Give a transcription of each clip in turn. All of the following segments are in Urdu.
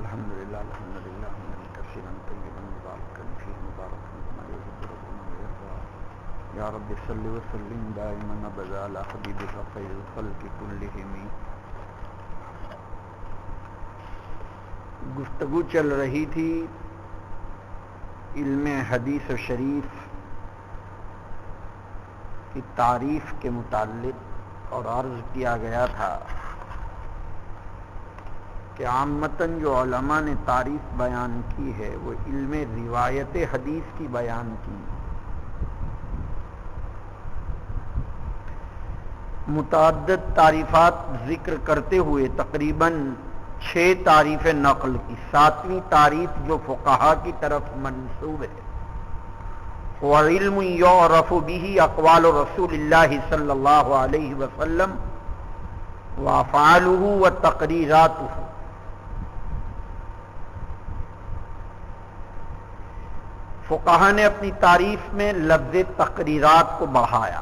الحمدللہ حمدا کثیرا طیبا مبارکا فیہ مبارکا کما یحب ربنا ویرضی یا رب صل وسلم دائما ابدا علی حبیبک خیر الخلق کلہم۔ گفتگو چل رہی تھی علم حدیث و شریف کی تعریف کے متعلق، اور عرض کیا گیا تھا کہ عامتاً جو علماء نے تعریف بیان کی ہے وہ علم روایت حدیث کی بیان کی۔ متعدد تعریفات ذکر کرتے ہوئے تقریباً 6 تعریف نقل کی، 7ویں تعریف جو فقہا کی طرف منسوب ہے، وَعِلْمٌ يُعْرَفُ بِهِ أَقْوَالُ رسول اللہ صلی اللہ علیہ وسلم وَأَفْعَالُهُ وَتَقْرِيرَاتُهُ۔ فقہا نے اپنی تعریف میں لفظ تقریرات کو بڑھایا،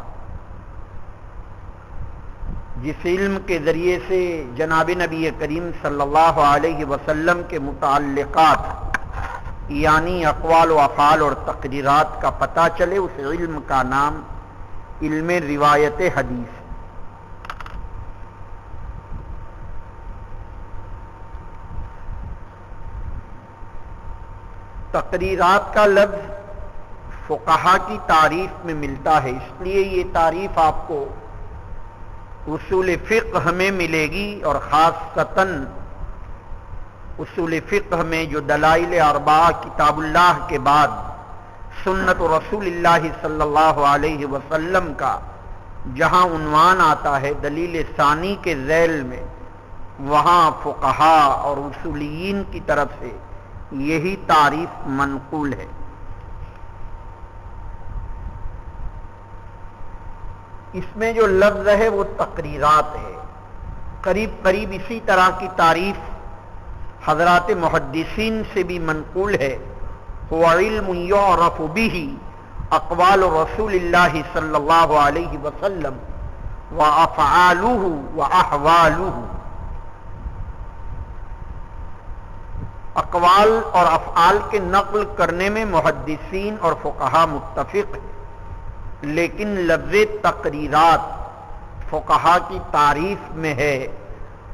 جس علم کے ذریعے سے جناب نبی کریم صلی اللہ علیہ وسلم کے متعلقات یعنی اقوال و افعال اور تقریرات کا پتہ چلے، اس علم کا نام علم روایت حدیث۔ تقریرات کا لفظ فقہا کی تعریف میں ملتا ہے، اس لیے یہ تعریف آپ کو اصول فقہ میں ملے گی، اور خاصتاً اصول فقہ میں جو دلائل اربعہ کتاب اللہ کے بعد سنت رسول اللہ صلی اللہ علیہ وسلم کا جہاں عنوان آتا ہے دلیل ثانی کے ذیل میں، وہاں فقہا اور اصولیین کی طرف سے یہی تعریف منقول ہے۔ اس میں جو لفظ ہے وہ تقریرات ہے، قریب قریب اسی طرح کی تعریف حضرات محدثین سے بھی منقول ہے، هو علم يعرف به اقوال رسول اللہ صلی اللہ علیہ وسلم وافعاله واحواله۔ اقوال اور افعال کے نقل کرنے میں محدثین اور فقہا متفق ہیں، لیکن لفظ تقریرات فقہا کی تعریف میں ہے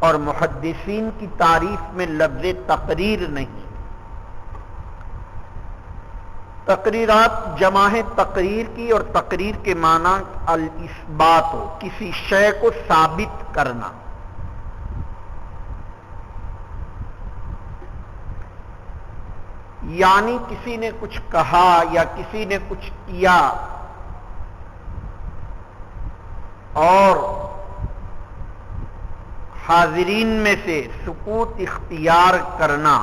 اور محدثین کی تعریف میں لفظ تقریر نہیں۔ تقریرات جمع ہے تقریر کی، اور تقریر کے معنی الاثبات ہو، کسی شے کو ثابت کرنا۔ یعنی کسی نے کچھ کہا یا کسی نے کچھ کیا اور حاضرین میں سے سکوت اختیار کرنا،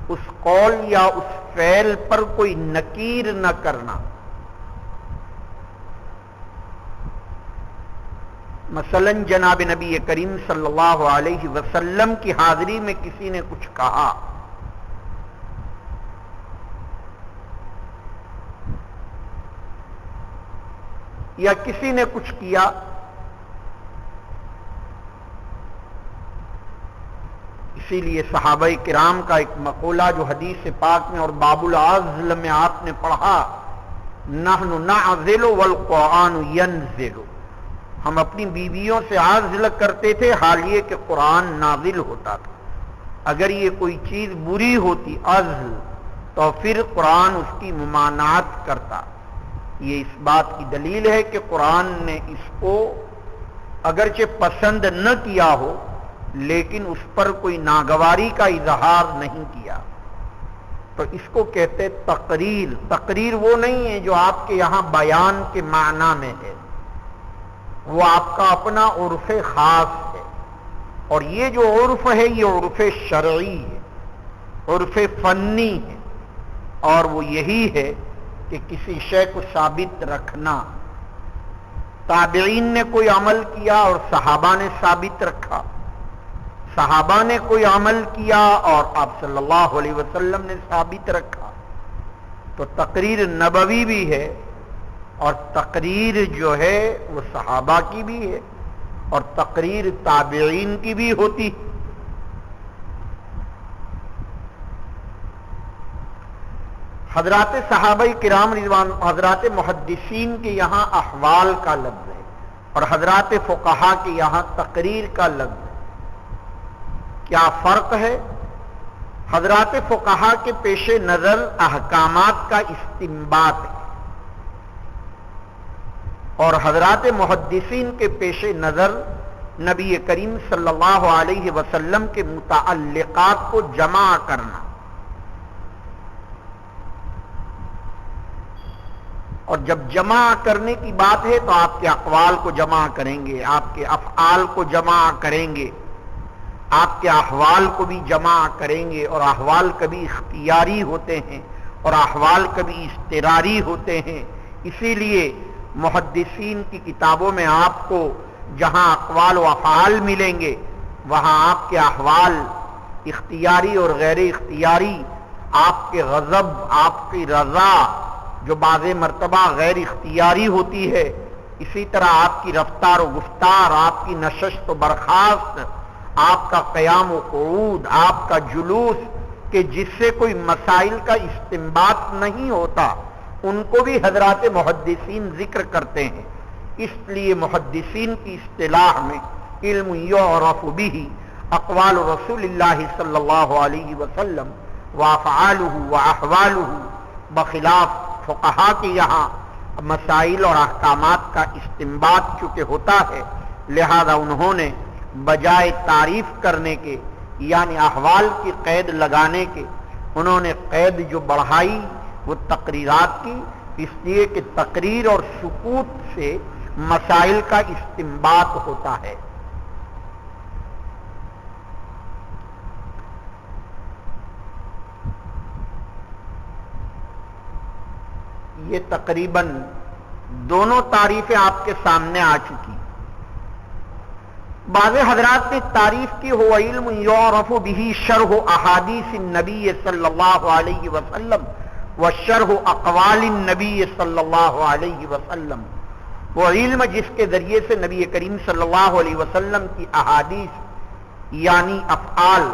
اس قول یا اس فعل پر کوئی نکیر نہ کرنا۔ مثلا جناب نبی کریم صلی اللہ علیہ وسلم کی حاضری میں کسی نے کچھ کہا، یا کسی نے کچھ کیا، اسی لیے صحابہ کرام کا ایک مقولہ جو حدیث پاک میں اور باب العزل میں آپ نے پڑھا، نحن نعزل والقرآن ینزل، ہم اپنی بیویوں سے عزل کرتے تھے حال یہ کہ قرآن نازل ہوتا تھا۔ اگر یہ کوئی چیز بری ہوتی عزل، تو پھر قرآن اس کی ممانعت کرتا۔ یہ اس بات کی دلیل ہے کہ قرآن نے اس کو اگرچہ پسند نہ کیا ہو، لیکن اس پر کوئی ناگواری کا اظہار نہیں کیا، تو اس کو کہتے تقریر۔ تقریر وہ نہیں ہے جو آپ کے یہاں بیان کے معنی میں ہے، وہ آپ کا اپنا عرف خاص ہے، اور یہ جو عرف ہے یہ عرف شرعی ہے، عرف فنی ہے، اور وہ یہی ہے کہ کسی شے کو ثابت رکھنا۔ تابعین نے کوئی عمل کیا اور صحابہ نے ثابت رکھا، صحابہ نے کوئی عمل کیا اور آپ صلی اللہ علیہ وسلم نے ثابت رکھا، تو تقریر نبوی بھی ہے، اور تقریر جو ہے وہ صحابہ کی بھی ہے، اور تقریر تابعین کی بھی ہوتی۔ حضرات صحابہ کرام رضوان، حضرات محدثین کے یہاں احوال کا لفظ ہے اور حضرات فقہا کے یہاں تقریر کا لفظ ہے۔ کیا فرق ہے؟ حضرات فقہا کے پیش نظر احکامات کا استنباط ہے اور حضرات محدثین کے پیش نظر نبی کریم صلی اللہ علیہ وسلم کے متعلقات کو جمع کرنا، اور جب جمع کرنے کی بات ہے تو آپ کے اقوال کو جمع کریں گے، آپ کے افعال کو جمع کریں گے، آپ کے احوال کو بھی جمع کریں گے، اور احوال کبھی اختیاری ہوتے ہیں اور احوال کبھی اضطراری ہوتے ہیں۔ اسی لیے محدثین کی کتابوں میں آپ کو جہاں اقوال و افعال ملیں گے وہاں آپ کے احوال اختیاری اور غیر اختیاری، آپ کے غضب، آپ کی رضا جو بعض مرتبہ غیر اختیاری ہوتی ہے، اسی طرح آپ کی رفتار و گفتار، آپ کی نشست و برخاست، آپ کا قیام و قعود، آپ کا جلوس، کہ جس سے کوئی مسائل کا استنباط نہیں ہوتا، ان کو بھی حضرات محدثین ذکر کرتے ہیں۔ اس لیے محدثین کی اصطلاح میں علم یعرف به اقوال رسول اللہ صلی اللہ علیہ وسلم وافعالہ واحوالہ، بخلاف فقہا کے یہاں مسائل اور احکامات کا استنباط چونکہ ہوتا ہے، لہذا انہوں نے بجائے تعریف کرنے کے یعنی احوال کی قید لگانے کے، انہوں نے قید جو بڑھائی وہ تقریرات کی، اس لیے کہ تقریر اور سکوت سے مسائل کا استنباط ہوتا ہے۔ یہ تقریباً دونوں تعریفیں آپ کے سامنے آ چکی۔ بعض حضرات نے تعریف کی ہو علم یعرف به شرح احادیث النبی صلی اللہ علیہ وسلم وشرح اقوال النبی صلی اللہ علیہ وسلم، وہ علم جس کے ذریعے سے نبی کریم صلی اللہ علیہ وسلم کی احادیث یعنی افعال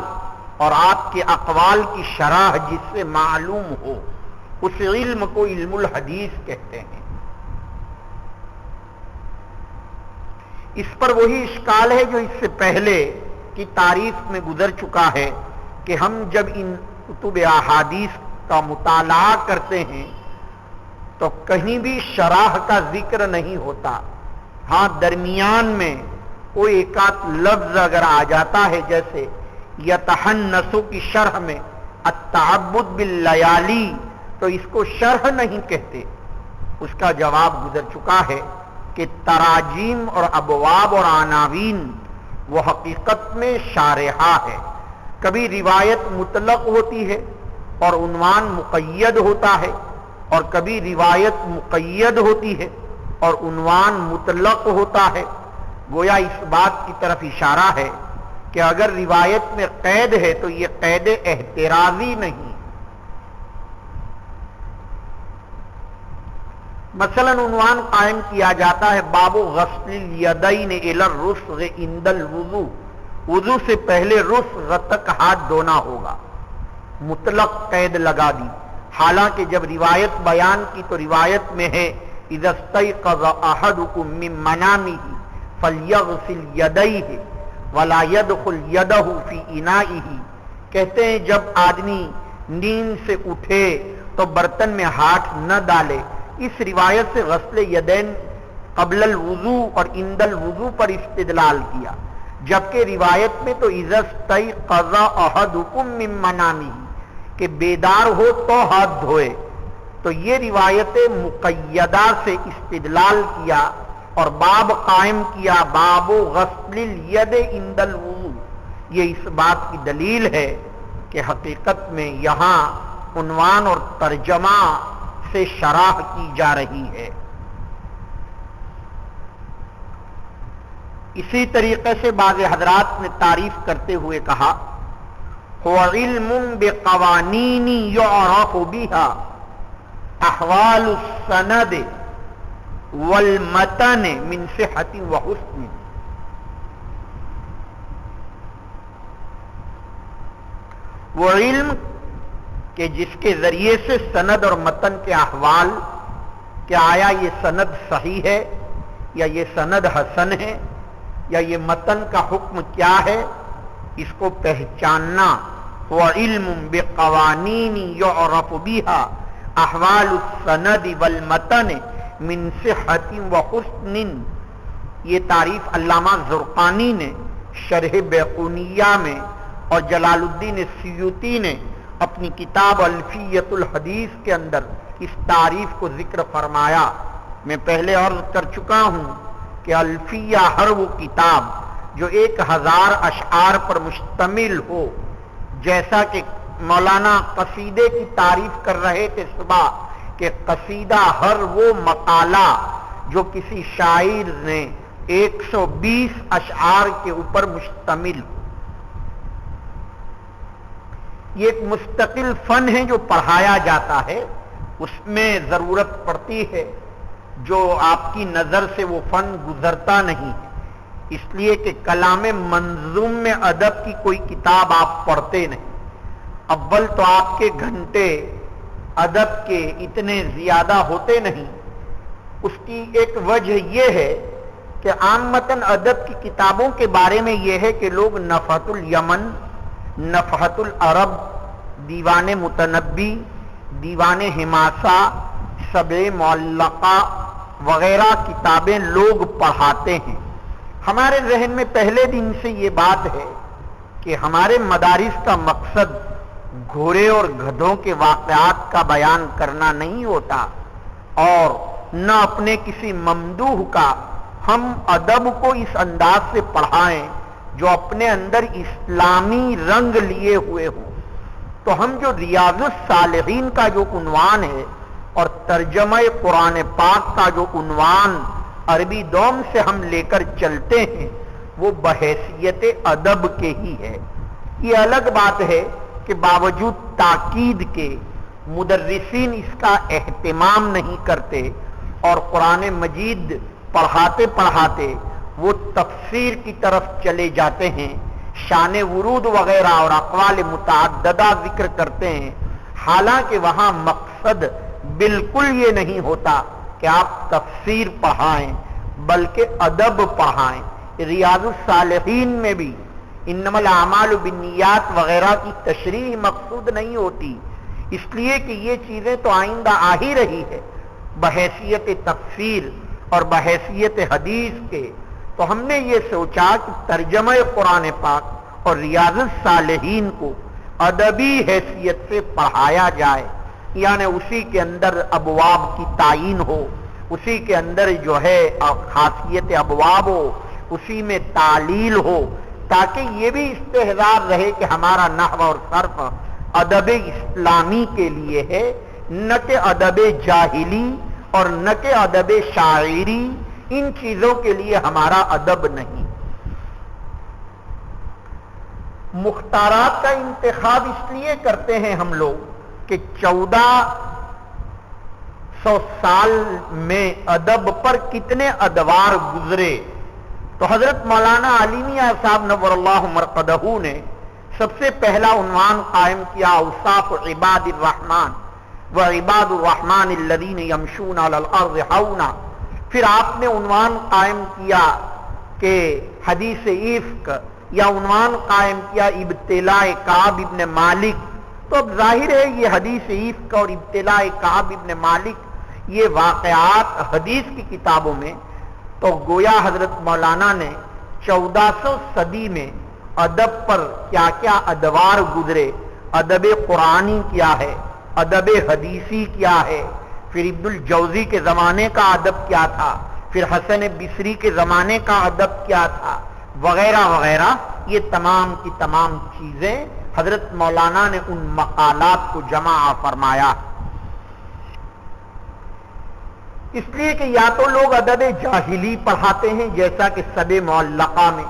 اور آپ کے اقوال کی شرح جس سے معلوم ہو، اس علم کو علم الحدیث کہتے ہیں۔ اس پر وہی اشکال ہے جو اس سے پہلے کی تعریف میں گزر چکا ہے کہ ہم جب ان کتب احادیث کا مطالعہ کرتے ہیں تو کہیں بھی شرح کا ذکر نہیں ہوتا، ہاں درمیان میں کوئی ایک آدھ لفظ اگر آ جاتا ہے، جیسے یتحنسو کی شرح میں التعبد باللیالی، تو اس کو شرح نہیں کہتے۔ اس کا جواب گزر چکا ہے کہ تراجیم اور ابواب اور عناوین وہ حقیقت میں شارحہ ہے۔ کبھی روایت مطلق ہوتی ہے اور عنوان مقید ہوتا ہے، اور کبھی روایت مقید ہوتی ہے اور عنوان مطلق ہوتا ہے۔ گویا اس بات کی طرف اشارہ ہے کہ اگر روایت میں قید ہے تو یہ قید احترازی نہیں۔ مثلا عنوان قائم کیا جاتا ہے باب غسل الیدین الی الرسغ عند الوضوء، وضو سے پہلے رسغ تک ہاتھ دھونا ہوگا، مطلق قید لگا دی، حالانکہ جب روایت بیان کی تو روایت میں ہے اذا استيقظ احدكم من منامه فليغسل يديه ولا يدخل يده في انائه، کہتے ہیں جب آدمی نیند سے اٹھے تو برتن میں ہاتھ نہ ڈالے۔ اس روایت سے غسل یدین قبل الوضوء اور عند الوضوء پر استدلال کیا، جبکہ روایت میں تو اذا استيقظ احدكم من منامه کہ بیدار ہو تو ہاتھ دھوئے، تو یہ روایت مقیدہ سے استدلال کیا اور باب قائم کیا باب غسل الید عند الوضوء۔ یہ اس بات کی دلیل ہے کہ حقیقت میں یہاں عنوان اور ترجمہ سے شرح کی جا رہی ہے۔ اسی طریقے سے بعض حضرات نے تعریف کرتے ہوئے کہا هو علم بقوانین یعرف بها احوال السند والمتن من صحت وحسن، وہ علم کہ جس کے ذریعے سے سند اور متن کے احوال کہ آیا یہ سند صحیح ہے یا یہ سند حسن ہے یا یہ متن کا حکم کیا ہے، اس کو پہچاننا وعلم بقوانین یعرف بها احوال السند والمتن من صحت وحسن، یہ تعریف علامہ زرقانی نے شرح بیقونیہ میں اور جلال الدین السیوطی نے اپنی کتاب الفیۃ الحدیث کے اندر اس تعریف کو ذکر فرمایا۔ میں پہلے عرض کر چکا ہوں کہ الفیہ ہر وہ کتاب جو 1000 اشعار پر مشتمل ہو، جیسا کہ مولانا قصیدے کی تعریف کر رہے تھے صبح کہ قصیدہ ہر وہ مقالہ جو کسی شاعر نے 120 اشعار کے اوپر مشتمل ہو، یہ ایک مستقل فن ہے جو پڑھایا جاتا ہے، اس میں ضرورت پڑتی ہے جو آپ کی نظر سے وہ فن گزرتا نہیں ہے، اس لیے کہ کلام منظوم میں ادب کی کوئی کتاب آپ پڑھتے نہیں۔ اول تو آپ کے گھنٹے ادب کے اتنے زیادہ ہوتے نہیں، اس کی ایک وجہ یہ ہے کہ عامتاً ادب کی کتابوں کے بارے میں یہ ہے کہ لوگ نفحۃ الیمن، نفحۃ العرب، دیوان متنبی، دیوان حماسہ، سبع معلقہ وغیرہ کتابیں لوگ پڑھاتے ہیں۔ ہمارے ذہن میں پہلے دن سے یہ بات ہے کہ ہمارے مدارس کا مقصد گھوڑے اور گدھوں کے واقعات کا بیان کرنا نہیں ہوتا، اور نہ اپنے کسی ممدوح کا ہم ادب کو اس انداز سے پڑھائیں جو اپنے اندر اسلامی رنگ لیے ہوئے ہوں۔ تو ہم جو ریاض الصالحین کا جو عنوان ہے اور ترجمہ قرآن پاک کا جو عنوان عربی دوم سے ہم لے کر چلتے ہیں وہ بحیثیت ادب کے ہی ہے۔ یہ الگ بات ہے کہ باوجود تاکید کے مدرسین اس کا اہتمام نہیں کرتے اور قرآن مجید پڑھاتے پڑھاتے وہ تفسیر کی طرف چلے جاتے ہیں، شان ورود وغیرہ اور اقوال متعددہ ذکر کرتے ہیں، حالانکہ وہاں مقصد بالکل یہ نہیں ہوتا کہ آپ تفسیر پڑھائیں بلکہ ادب پڑھائیں۔ ریاض الصالحین میں بھی انما الاعمال بالنیات وغیرہ کی تشریح مقصود نہیں ہوتی، اس لیے کہ یہ چیزیں تو آئندہ آ ہی رہی ہے بحیثیت تفسیر اور بحیثیت حدیث کے۔ تو ہم نے یہ سوچا کہ ترجمہ قرآن پاک اور ریاض الصالحین کو ادبی حیثیت سے پڑھایا جائے، یعنی اسی کے اندر ابواب کی تعین ہو، اسی کے اندر جو ہے خاصیت ابواب ہو، اسی میں تعلیل ہو، تاکہ یہ بھی استحضار رہے کہ ہمارا نحو اور صرف ادب اسلامی کے لیے ہے، نہ کہ ادب جاہلی اور نہ کہ ادب شاعری، ان چیزوں کے لیے ہمارا ادب نہیں۔ مختارات کا انتخاب اس لیے کرتے ہیں ہم لوگ کہ 1400 سال میں ادب پر کتنے ادوار گزرے۔ تو حضرت مولانا علی میاں صاحب نور اللہ مرقدہ نے سب سے پہلا عنوان قائم کیا اوصاف عباد الرحمن وعباد الرحمن الذین یمشون علی الارض ہونا۔ پھر آپ نے عنوان قائم کیا کہ حدیث عفق، یا عنوان قائم کیا ابتلاء کعب ابن مالک۔ تو اب ظاہر ہے یہ حدیث عفق اور ابتلاء کعب ابن مالک یہ واقعات حدیث کی کتابوں میں، تو گویا حضرت مولانا نے 1400 صدی میں ادب پر کیا کیا ادوار گزرے، ادب قرآنی کیا ہے، ادب حدیثی کیا ہے، پھر ابن الجوزی کے زمانے کا ادب کیا تھا، پھر حسن بصری کے زمانے کا ادب کیا تھا، وغیرہ وغیرہ، یہ تمام کی تمام چیزیں حضرت مولانا نے ان مقالات کو جمع فرمایا۔ اس لیے کہ یا تو لوگ ادب جاہلی پڑھاتے ہیں جیسا کہ سبع معلقہ میں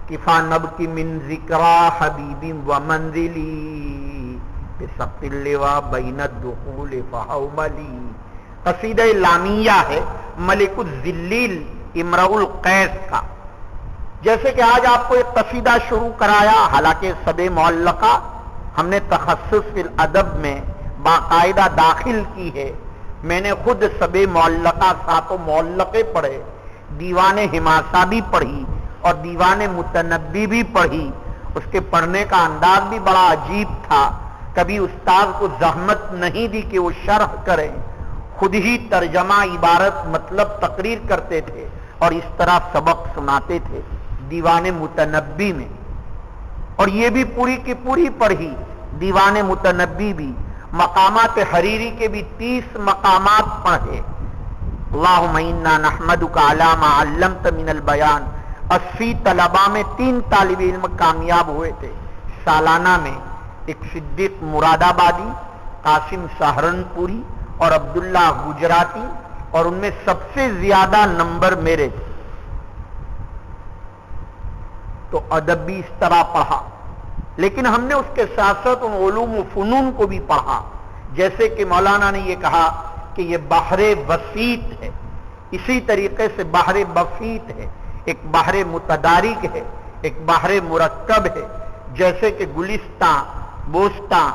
کفا نبکی من ذکرا حبیب و منزلی بسقط اللواء بین الدخول فحوملی، قصیدہ لامیہ ہے ملک الذلیل امرؤ القیس کا۔ جیسے کہ آج آپ کو ایک قصیدہ شروع کرایا، حالانکہ سبع معلقہ ہم نے تخصص فی الادب میں باقاعدہ داخل کی ہے. میں نے خود سب معلقہ ساتوں معلقے پڑھے، دیوان حماسہ بھی پڑھی اور دیوان متنبی بھی پڑھی. اس کے پڑھنے کا انداز بھی بڑا عجیب تھا. کبھی استاد کو زحمت نہیں دی کہ وہ شرح کریں، خود ہی ترجمہ عبارت مطلب تقریر کرتے تھے اور اس طرح سبق سناتے تھے دیوان متنبی میں. اور یہ بھی پوری کی پوری پڑھی دیوان متنبی بھی. مقامات حریری کے بھی 30 مقامات پڑھے. اللہم انا نحمدک علی ما علمت من البیان. 80 طلباء میں 3 طالب علم کامیاب ہوئے تھے سالانہ میں. ایک صدیق مراد آبادی، قاسم سہارنپوری اور عبداللہ گجراتی، اور ان میں سب سے زیادہ نمبر میرے تھے. تو ادب بھی اس طرح پڑھا، لیکن ہم نے اس کے ساتھ ساتھ ان علوم و فنون کو بھی پڑھا. جیسے کہ مولانا نے یہ کہا کہ یہ بحر وسیط ہے، اسی طریقے سے بحر بسیط ہے. ایک بحر متدارک ہے، ایک بحر مرکب ہے. جیسے کہ گلستاں، بوستاں،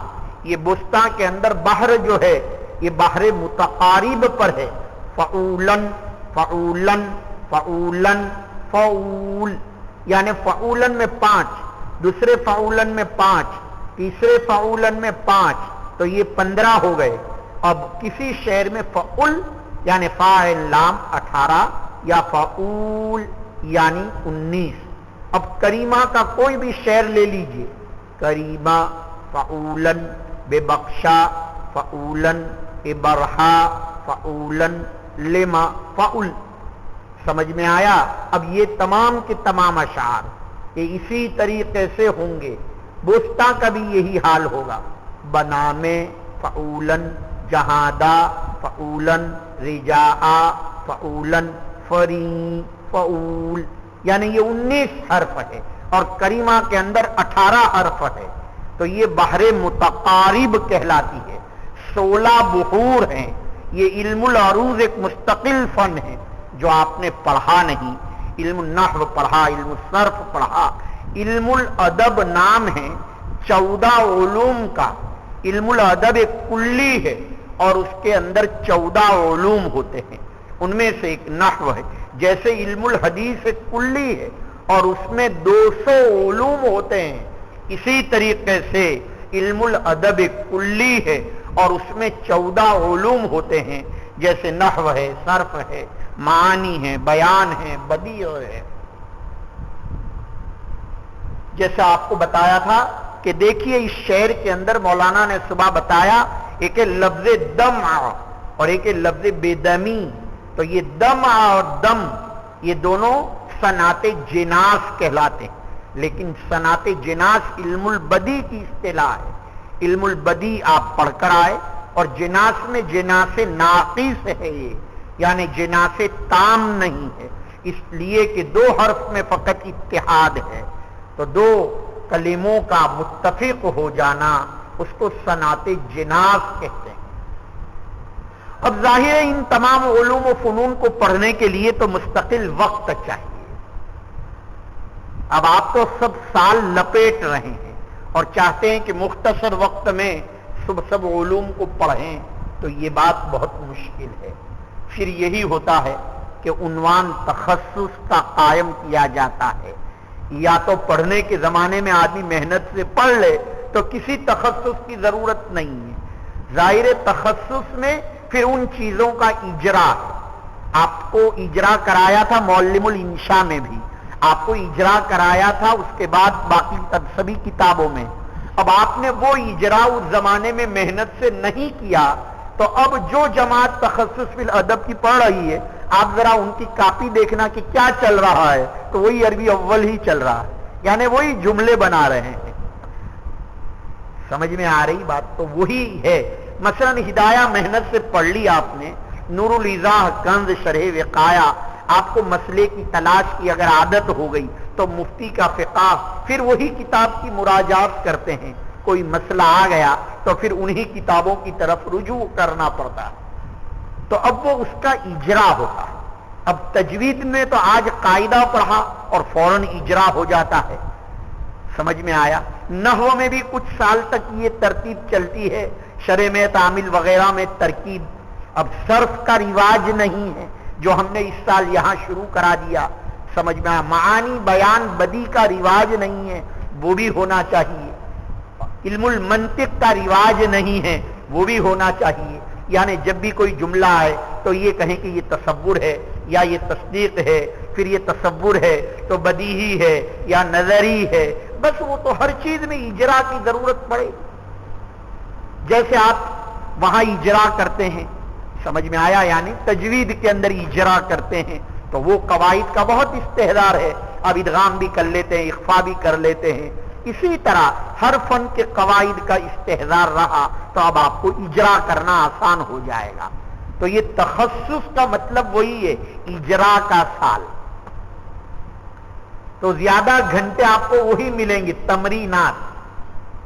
یہ بوستاں کے اندر بحر جو ہے یہ بحر متقارب پر ہے. فعولن فعولن فعولن فعول، یعنی فعولن میں 5، دوسرے فعولن میں 5، تیسرے فعولن میں 5، تو یہ 15 ہو گئے. اب کسی شعر میں فعول یعنی فاعل لام 18 یا فعول یعنی 19. اب کریمہ کا کوئی بھی شعر لے لیجئے، کریمہ فعولن، بے بخشا فعولن، ابرہا فعولن، لما فعول. سمجھ میں آیا؟ اب یہ تمام کے تمام اشعار یہ اسی طریقے سے ہوں گے. بوستا کا بھی یہی حال ہوگا. بنامے فعولن، جہادا فعولن، رجاء فعولن، فری فعول، یعنی یہ 19 حرف ہے اور کریمہ کے اندر 18 حرف ہے. تو یہ بحر متقارب کہلاتی ہے. 16 بحور ہیں. یہ علم العروض ایک مستقل فن ہے جو آپ نے پڑھا نہیں. علم النحو پڑھا، علم الصرف پڑھا. علم الادب نام ہے 14 علوم کا. علم الادب ایک کلی ہے اور اس کے اندر 14 علوم ہوتے ہیں. ان میں سے ایک نحو ہے. جیسے علم الحدیث ایک کلی ہے اور اس میں 200 علوم ہوتے ہیں، اسی طریقے سے علم الادب ایک کلی ہے اور اس میں 14 علوم ہوتے ہیں. جیسے نحو ہے، صرف ہے، معانی ہے، بیان ہے، بدیع ہے. جیسے آپ کو بتایا تھا کہ دیکھیے اس شعر کے اندر مولانا نے صبح بتایا ایک ہے لفظ دمع اور ایک ہے لفظ بے دمی. تو یہ دمع اور دم یہ دونوں صنعت جناس کہلاتے ہیں. لیکن صنعت جناس علم البدی کی اصطلاح ہے. علم البدی آپ پڑھ کر آئے اور جناس میں جناس ناقص ہے یہ، یعنی جناس تام نہیں ہے، اس لیے کہ 2 حرف میں فقط اتحاد ہے. تو 2 کلموں کا متفق ہو جانا اس کو صنعت جناس کہتے ہیں. اب ظاہر ہے ان تمام علوم و فنون کو پڑھنے کے لیے تو مستقل وقت چاہیے. اب آپ تو سب سال لپیٹ رہے ہیں اور چاہتے ہیں کہ مختصر وقت میں سب علوم کو پڑھیں، تو یہ بات بہت مشکل ہے. پھر یہی ہوتا ہے کہ عنوان تخصص کا قائم کیا جاتا ہے. یا تو پڑھنے کے زمانے میں آدمی محنت سے پڑھ لے تو کسی تخصص کی ضرورت نہیں ہے. ظاہر تخصص میں پھر ان چیزوں کا اجرا ہے. آپ کو اجرا کرایا تھا معلم الانشاء میں بھی، آپ کو اجرا کرایا تھا اس کے بعد باقی سبھی کتابوں میں. اب آپ نے وہ اجرا اس زمانے میں محنت سے نہیں کیا تو اب جو جماعت تخصص فی الادب کی پڑھ رہی ہے آپ ذرا ان کی کاپی دیکھنا کہ کیا چل رہا ہے، تو وہی عربی اول ہی چل رہا ہے، یعنی وہی جملے بنا رہے ہیں. سمجھ میں آ رہی بات؟ تو وہی ہے. مثلا ہدایہ محنت سے پڑھ لی آپ نے، نور الایضاح کنز شرح وقایہ، آپ کو مسئلے کی تلاش کی اگر عادت ہو گئی تو مفتی کا فقہ، پھر وہی کتاب کی مراجعات کرتے ہیں. کوئی مسئلہ آ گیا تو پھر انہی کتابوں کی طرف رجوع کرنا پڑتا ہے. تو اب وہ اس کا اجرا ہوتا ہے. اب تجوید میں تو آج قاعدہ پڑھا اور فوراً اجرا ہو جاتا ہے. سمجھ میں آیا؟ نحو میں بھی کچھ سال تک یہ ترتیب چلتی ہے، شرح میں تعمیل وغیرہ میں ترکیب. اب صرف کا رواج نہیں ہے جو ہم نے اس سال یہاں شروع کرا دیا، سمجھ میں آیا. معانی بیان بدی کا رواج نہیں ہے، وہ بھی ہونا چاہیے. علم المنطق کا رواج نہیں ہے، وہ بھی ہونا چاہیے. یعنی جب بھی کوئی جملہ آئے تو یہ کہیں کہ یہ تصور ہے یا یہ تصدیق ہے، پھر یہ تصور ہے تو بدیہی ہے یا نظری ہے. بس وہ تو ہر چیز میں اجرا کی ضرورت پڑے. جیسے آپ وہاں اجرا کرتے ہیں، سمجھ میں آیا، یعنی تجوید کے اندر اجرا کرتے ہیں تو وہ قواعد کا بہت استحضار ہے. اب ادغام بھی کر لیتے ہیں، اخفا بھی کر لیتے ہیں. اسی طرح ہر فن کے قواعد کا استحضار رہا تو اب آپ کو اجرا کرنا آسان ہو جائے گا. تو یہ تخصص کا مطلب وہی ہے، اجرا کا سال. تو زیادہ گھنٹے آپ کو وہی ملیں گے، تمرینات.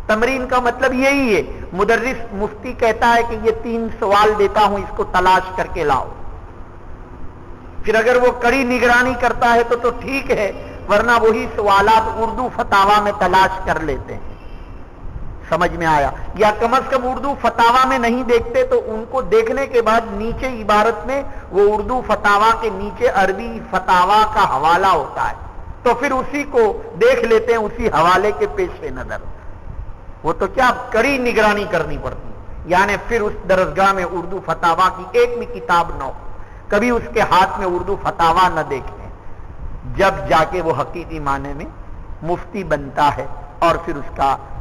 تمرین کا مطلب یہی ہے، مدرس مفتی کہتا ہے کہ یہ 3 سوال دیتا ہوں، اس کو تلاش کر کے لاؤ. پھر اگر وہ کڑی نگرانی کرتا ہے تو ٹھیک ہے، ورنہ وہی سوالات اردو فتاوا میں تلاش کر لیتے ہیں. سمجھ میں آیا؟ یا کم از کم اردو فتاوا میں نہیں دیکھتے تو ان کو دیکھنے کے بعد نیچے عبارت میں وہ اردو فتاوا کے نیچے عربی فتاوا کا حوالہ ہوتا ہے، تو پھر اسی کو دیکھ لیتے ہیں اسی حوالے کے پیش نظر. وہ تو کیا کڑی نگرانی کرنی پڑتی، یعنی پھر اس درسگاہ میں اردو فتاوا کی ایک بھی کتاب نہ ہو، کبھی اس کے ہاتھ میں اردو فتاوا نہ دیکھیں، جب جا کے وہ حقیقی معنی میں مفتی بنتا ہے اور پھر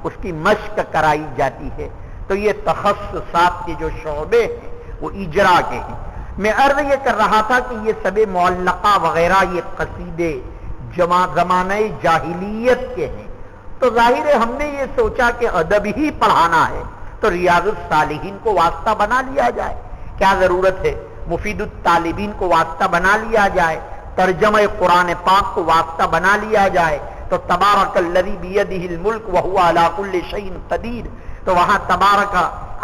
اس کی مشق کرائی جاتی ہے. تو یہ تخصصات کے جو شعبے ہیں وہ اجرا کے ہیں. میں عرض یہ کر رہا تھا کہ یہ سب معلقہ وغیرہ یہ قصیدے زمانہ جاہلیت کے ہیں. تو ظاہر ہے ہم نے یہ سوچا کہ ادب ہی پڑھانا ہے تو ریاض الصالحین کو واسطہ بنا لیا جائے. کیا ضرورت ہے؟ مفید الطالبین کو واسطہ بنا لیا جائے، ترجمہ قرآن پاک کو واسطہ بنا لیا جائے. تو تبارک الذی بیدہ الملک وہو علی کل شیء قدیر، تو وہاں تبارک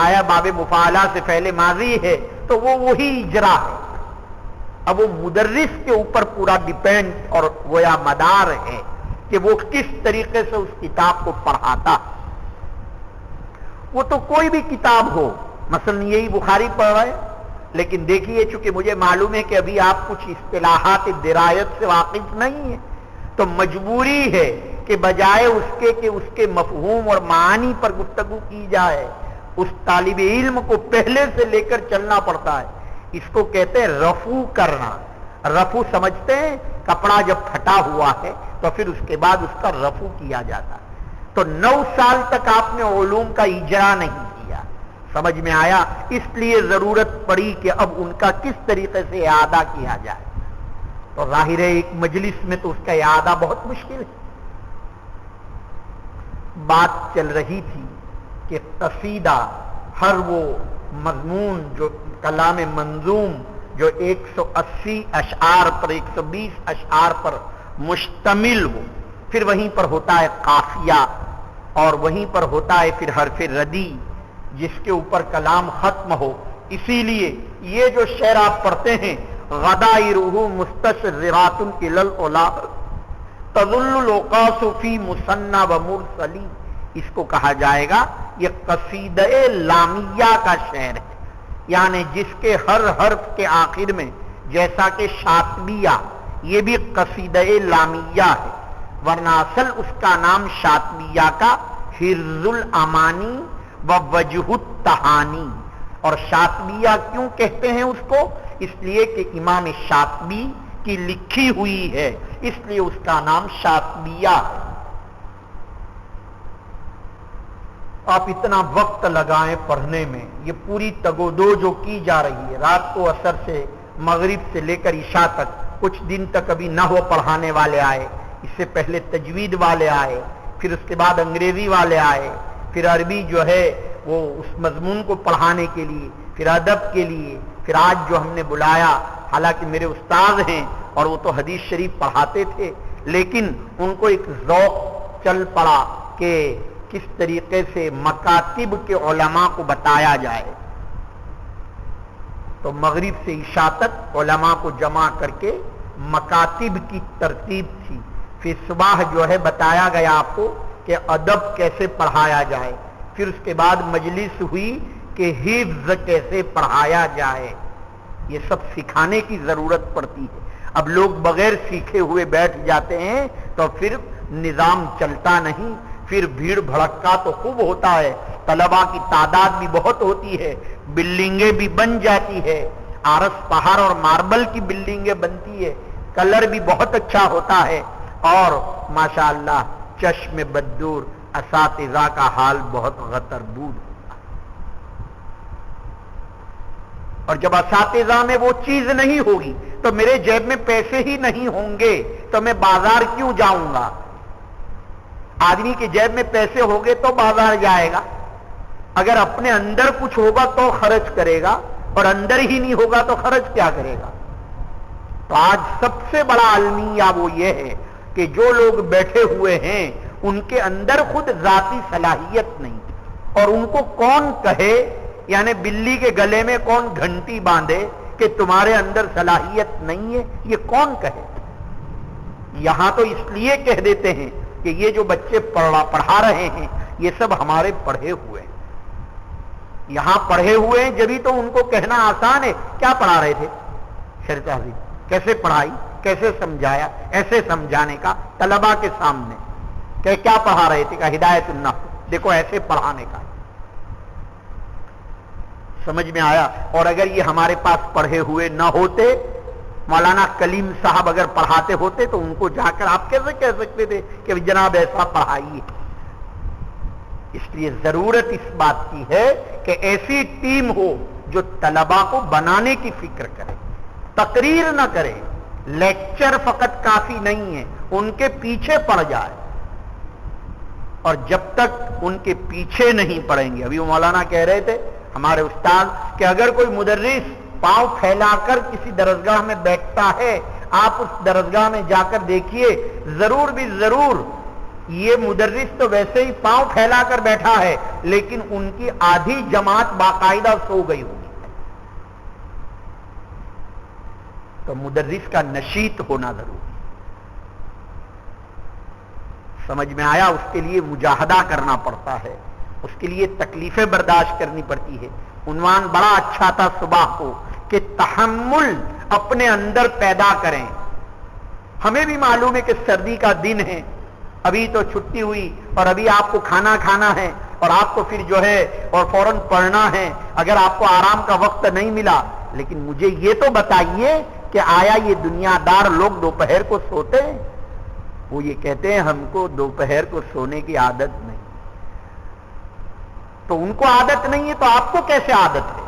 آیا باب مفاعلہ سے پہلے ماضی ہے تو وہ وہی اجرا ہے. اب وہ مدرس کے اوپر پورا ڈیپینڈ اور گویا مدار ہے کہ وہ کس طریقے سے اس کتاب کو پڑھاتا. وہ تو کوئی بھی کتاب ہو، مثلا یہی بخاری پڑھ رہے ہیں، لیکن دیکھیے چونکہ مجھے معلوم ہے کہ ابھی آپ کچھ اصطلاحات درایت سے واقف نہیں ہیں، تو مجبوری ہے کہ بجائے اس کے کہ اس کے مفہوم اور معانی پر گفتگو کی جائے، اس طالب علم کو پہلے سے لے کر چلنا پڑتا ہے. اس کو کہتے ہیں رفع کرنا. رفع سمجھتے ہیں؟ کپڑا جب پھٹا ہوا ہے تو پھر اس کے بعد اس کا رفع کیا جاتا ہے. تو 9 سال تک آپ نے علوم کا اجرا نہیں کیا. سمجھ میں آیا؟ اس لیے ضرورت پڑی کہ اب ان کا کس طریقے سے اعادہ کیا جائے. تو ظاہر ہے ایک مجلس میں تو اس کا اعادہ بہت مشکل ہے. بات چل رہی تھی کہ قصیدہ ہر وہ مضمون جو کلام منظوم جو 180 اشعار پر 120 اشعار پر مشتمل ہو، پھر وہیں پر ہوتا ہے قافیہ اور وہیں پر ہوتا ہے پھر حرف ردی جس کے اوپر کلام ختم ہو. اسی لیے یہ جو شعر آپ پڑھتے ہیں غدائرہ مستشررات الی العلا تظل الاوقاس فی مثنی و مرسلی، اس کو کہا جائے گا یہ قصیدہ لامیہ کا شعر ہے، یعنی جس کے ہر حرف کے آخر میں، جیسا کہ شاطبیہ یہ بھی قصیدہ لامیہ ہے، ورنہ اصل اس کا نام شاطبیہ کا حرز الامانی و وجہ التہانی. اور شاطبیہ کیوں کہتے ہیں اس کو؟ اس لیے کہ امام شاطبی کی لکھی ہوئی ہے، اس لیے اس کا نام شاطبیہ ہے. آپ اتنا وقت لگائیں پڑھنے میں، یہ پوری تگودو جو کی جا رہی ہے رات کو عصر سے مغرب سے لے کر عشاء تک، کچھ دن تک ابھی نحو پڑھانے والے آئے، اس سے پہلے تجوید والے آئے، پھر اس کے بعد انگریزی والے آئے، پھر عربی جو ہے وہ اس مضمون کو پڑھانے کے لیے، پھر ادب کے لیے، پھر آج جو ہم نے بلایا، حالانکہ میرے استاد ہیں اور وہ تو حدیث شریف پڑھاتے تھے، لیکن ان کو ایک ذوق چل پڑا کہ کس طریقے سے مکاتب کے علماء کو بتایا جائے. تو مغرب سے عشاء تک علماء کو جمع کر کے مکاتب کی ترتیب تھی. پھر صبح جو ہے بتایا گیا آپ کو کہ ادب کیسے پڑھایا جائے، پھر اس کے بعد مجلس ہوئی کہ حفظ کیسے پڑھایا جائے، یہ سب سکھانے کی ضرورت پڑتی ہے۔ اب لوگ بغیر سیکھے ہوئے بیٹھ جاتے ہیں تو پھر نظام چلتا نہیں، پھر بھیڑ بھڑکا تو خوب ہوتا ہے، طلباء کی تعداد بھی بہت ہوتی ہے، بلڈنگیں بھی بن جاتی ہے، آرس پہاڑ اور ماربل کی بلڈنگیں بنتی ہے، کلر بھی بہت اچھا ہوتا ہے، اور ماشاءاللہ چشم بددور اساتذہ کا حال بہت غتربود ہوتا ہے۔ اور جب اساتذہ میں وہ چیز نہیں ہوگی تو میرے جیب میں پیسے ہی نہیں ہوں گے تو میں بازار کیوں جاؤں گا؟ آدمی کے جیب میں پیسے ہوگے تو بازار جائے گا، اگر اپنے اندر کچھ ہوگا تو خرچ کرے گا، اور اندر ہی نہیں ہوگا تو خرچ کیا کرے گا؟ تو آج سب سے بڑا المیہ وہ یہ ہے کہ جو لوگ بیٹھے ہوئے ہیں ان کے اندر خود ذاتی صلاحیت نہیں، اور ان کو کون کہے، یعنی بلی کے گلے میں کون گھنٹی باندھے کہ تمہارے اندر صلاحیت نہیں ہے، یہ کون کہے؟ یہاں تو اس لیے کہہ دیتے ہیں کہ یہ جو بچے پڑھا رہے ہیں یہ سب ہمارے پڑھے ہوئے ہیں، یہاں پڑھے ہوئے ہیں، جبھی تو ان کو کہنا آسان ہے۔ کیا پڑھا رہے تھے؟ شرع تہذیب کیسے پڑھائی، کیسے سمجھایا، ایسے سمجھانے کا طلباء کے سامنے کہ کیا پڑھا رہے تھے؟ کہ ہدایت النحو، دیکھو ایسے پڑھانے کا، سمجھ میں آیا؟ اور اگر یہ ہمارے پاس پڑھے ہوئے نہ ہوتے، مولانا کلیم صاحب اگر پڑھاتے ہوتے تو ان کو جا کر آپ کیسے کہہ سکتے تھے کہ جناب ایسا پڑھائیے؟ اس لیے ضرورت اس بات کی ہے کہ ایسی ٹیم ہو جو طلباء کو بنانے کی فکر کرے، تقریر نہ کرے، لیکچر فقط کافی نہیں ہے، ان کے پیچھے پڑ جائے، اور جب تک ان کے پیچھے نہیں پڑیں گے، ابھی وہ مولانا کہہ رہے تھے ہمارے استاد کہ اگر کوئی مدرس پاؤں پھیلا کر کسی درسگاہ میں بیٹھتا ہے، آپ اس درسگاہ میں جا کر دیکھیے، ضرور بھی ضرور یہ مدرس تو ویسے ہی پاؤں پھیلا کر بیٹھا ہے، لیکن ان کی آدھی جماعت باقاعدہ سو گئی ہوگی۔ تو مدرس کا نشیط ہونا ضروری، سمجھ میں آیا؟ اس کے لیے مجاہدہ کرنا پڑتا ہے، اس کے لیے تکلیفیں برداشت کرنی پڑتی ہے۔ عنوان بڑا اچھا تھا صبح کو کہ تحمل اپنے اندر پیدا کریں۔ ہمیں بھی معلوم ہے کہ سردی کا دن ہے، ابھی تو چھٹی ہوئی اور ابھی آپ کو کھانا کھانا ہے اور آپ کو پھر جو ہے اور فوراً پڑھنا ہے، اگر آپ کو آرام کا وقت نہیں ملا، لیکن مجھے یہ تو بتائیے کہ آیا یہ دنیا دار لوگ دوپہر کو سوتے ہیں؟ وہ یہ کہتے ہیں ہم کو دوپہر کو سونے کی عادت نہیں۔ تو ان کو عادت نہیں ہے تو آپ کو کیسے عادت ہے؟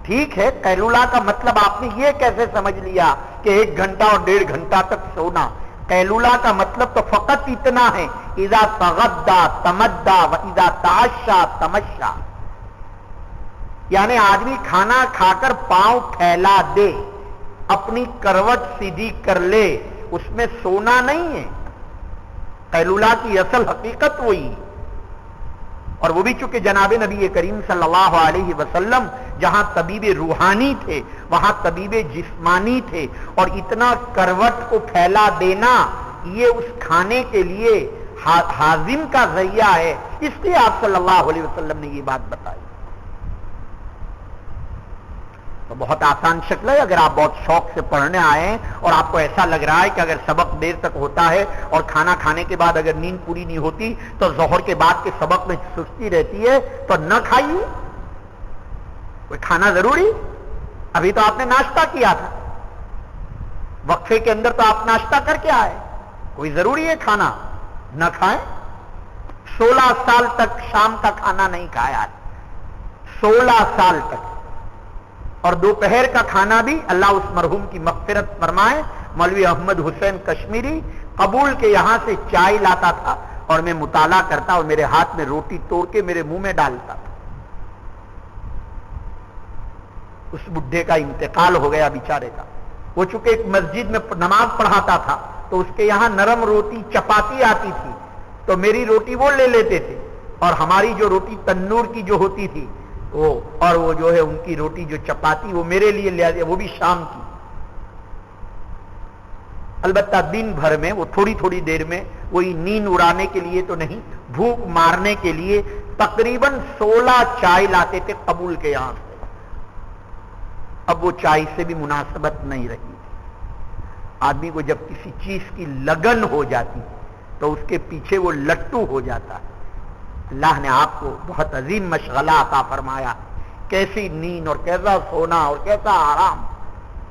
ٹھیک ہے، قیلولہ کا مطلب آپ نے یہ کیسے سمجھ لیا کہ 1 گھنٹہ اور 1.5 گھنٹہ تک سونا؟ قیلولہ کا مطلب تو فقط اتنا ہے، اذا تغدا تمدا و اذا تعشا تمشا، یعنی آدمی کھانا کھا کر پاؤں پھیلا دے، اپنی کروٹ سیدھی کر لے، اس میں سونا نہیں ہے۔ قیلولہ کی اصل حقیقت وہی، اور وہ بھی چونکہ جناب نبی کریم صلی اللہ علیہ وسلم جہاں طبیب روحانی تھے وہاں طبیب جسمانی تھے، اور اتنا کروٹ کو پھیلا دینا یہ اس کھانے کے لیے ہاضم کا ذریعہ ہے، اس لیے آپ صلی اللہ علیہ وسلم نے یہ بات بتائی۔ تو بہت آسان شکل ہے، اگر آپ بہت شوق سے پڑھنے آئے ہیں اور آپ کو ایسا لگ رہا ہے کہ اگر سبق دیر تک ہوتا ہے اور کھانا کھانے کے بعد اگر نیند پوری نہیں ہوتی تو ظہر کے بعد کے سبق میں سستی رہتی ہے، تو نہ کھائیے، کوئی کھانا ضروری؟ ابھی تو آپ نے ناشتہ کیا تھا، وقفے کے اندر تو آپ ناشتہ کر کے آئے، کوئی ضروری ہے کھانا؟ نہ کھائیں۔ 16 سال تک شام کا کھانا نہیں کھایا، 16 سال تک، اور دوپہر کا کھانا بھی اللہ اس مرحوم کی مغفرت فرمائے، مولوی احمد حسین کشمیری قبول کے یہاں سے چائے لاتا تھا اور میں مطالعہ کرتا اور میرے ہاتھ میں روٹی توڑ کے میرے منہ میں ڈالتا تھا۔ اس بڈھے کا انتقال ہو گیا بیچارے کا، وہ چونکہ ایک مسجد میں نماز پڑھاتا تھا تو اس کے یہاں نرم روٹی چپاتی آتی تھی، تو میری روٹی وہ لے لیتے تھے، اور ہماری جو روٹی تنور کی جو ہوتی تھی اور وہ جو ہے ان کی روٹی جو چپاتی وہ میرے لیے لے آتے، وہ بھی شام کی۔ البتہ دن بھر میں وہ تھوڑی تھوڑی دیر میں وہی نیند اڑانے کے لیے تو نہیں، بھوک مارنے کے لیے تقریباً 16 چائے لاتے تھے قبول کے یہاں سے۔ اب وہ چائے سے بھی مناسبت نہیں رہی۔ آدمی کو جب کسی چیز کی لگن ہو جاتی تو اس کے پیچھے وہ لٹو ہو جاتا ہے۔ اللہ نے آپ کو بہت عظیم مشغلہ عطا فرمایا، کیسی نیند اور کیسا سونا اور کیسا آرام۔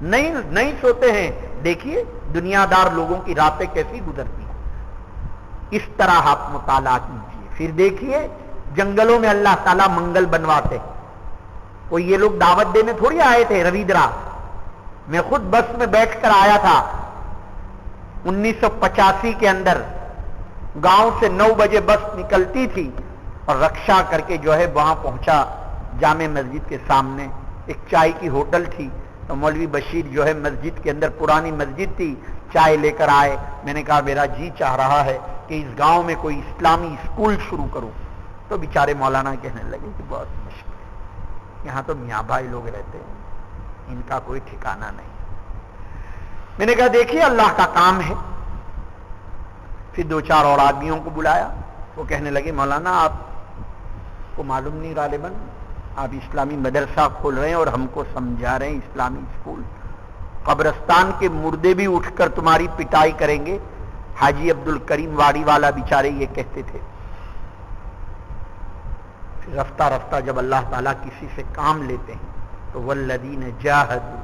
نہیں سوتے ہیں، دیکھیے دنیا دار لوگوں کی راتیں کیسی گزرتی ہیں۔ اس طرح آپ مطالعہ کیجیے، پھر دیکھیے جنگلوں میں اللہ تعالیٰ منگل بنواتے ہیں۔ کوئی یہ لوگ دعوت دینے تھوڑی آئے تھے رویدرا، میں خود بس میں بیٹھ کر آیا تھا 1985 کے اندر۔ گاؤں سے 9 بجے بس نکلتی تھی اور رکشا کر کے جو ہے وہاں پہنچا جامع مسجد کے سامنے، ایک چائے کی ہوٹل تھی، تو مولوی بشیر جو ہے مسجد کے اندر، پرانی مسجد تھی، چائے لے کر آئے۔ میں نے کہا میرا جی چاہ رہا ہے کہ اس گاؤں میں کوئی اسلامی اسکول شروع کروں، تو بیچارے مولانا کہنے لگے کہ بہت مشکل ہے، یہاں تو میاں بھائی لوگ رہتے ہیں، ان کا کوئی ٹھکانہ نہیں۔ میں نے کہا دیکھیے اللہ کا کام ہے۔ پھر 2-4 اور آدمیوں کو بلایا، وہ کہنے لگے مولانا آپ کو معلوم نہیں غالباً آپ اسلامی مدرسہ کھول رہے ہیں اور ہم کو سمجھا رہے ہیں اسلامی اسکول، قبرستان کے مردے بھی اٹھ کر تمہاری پٹائی کریں گے۔ حاجی عبد الکریم واڑی والا بیچارے یہ کہتے تھے۔ پھر رفتہ رفتہ جب اللہ تعالیٰ کسی سے کام لیتے ہیں تو والذین جاہدوا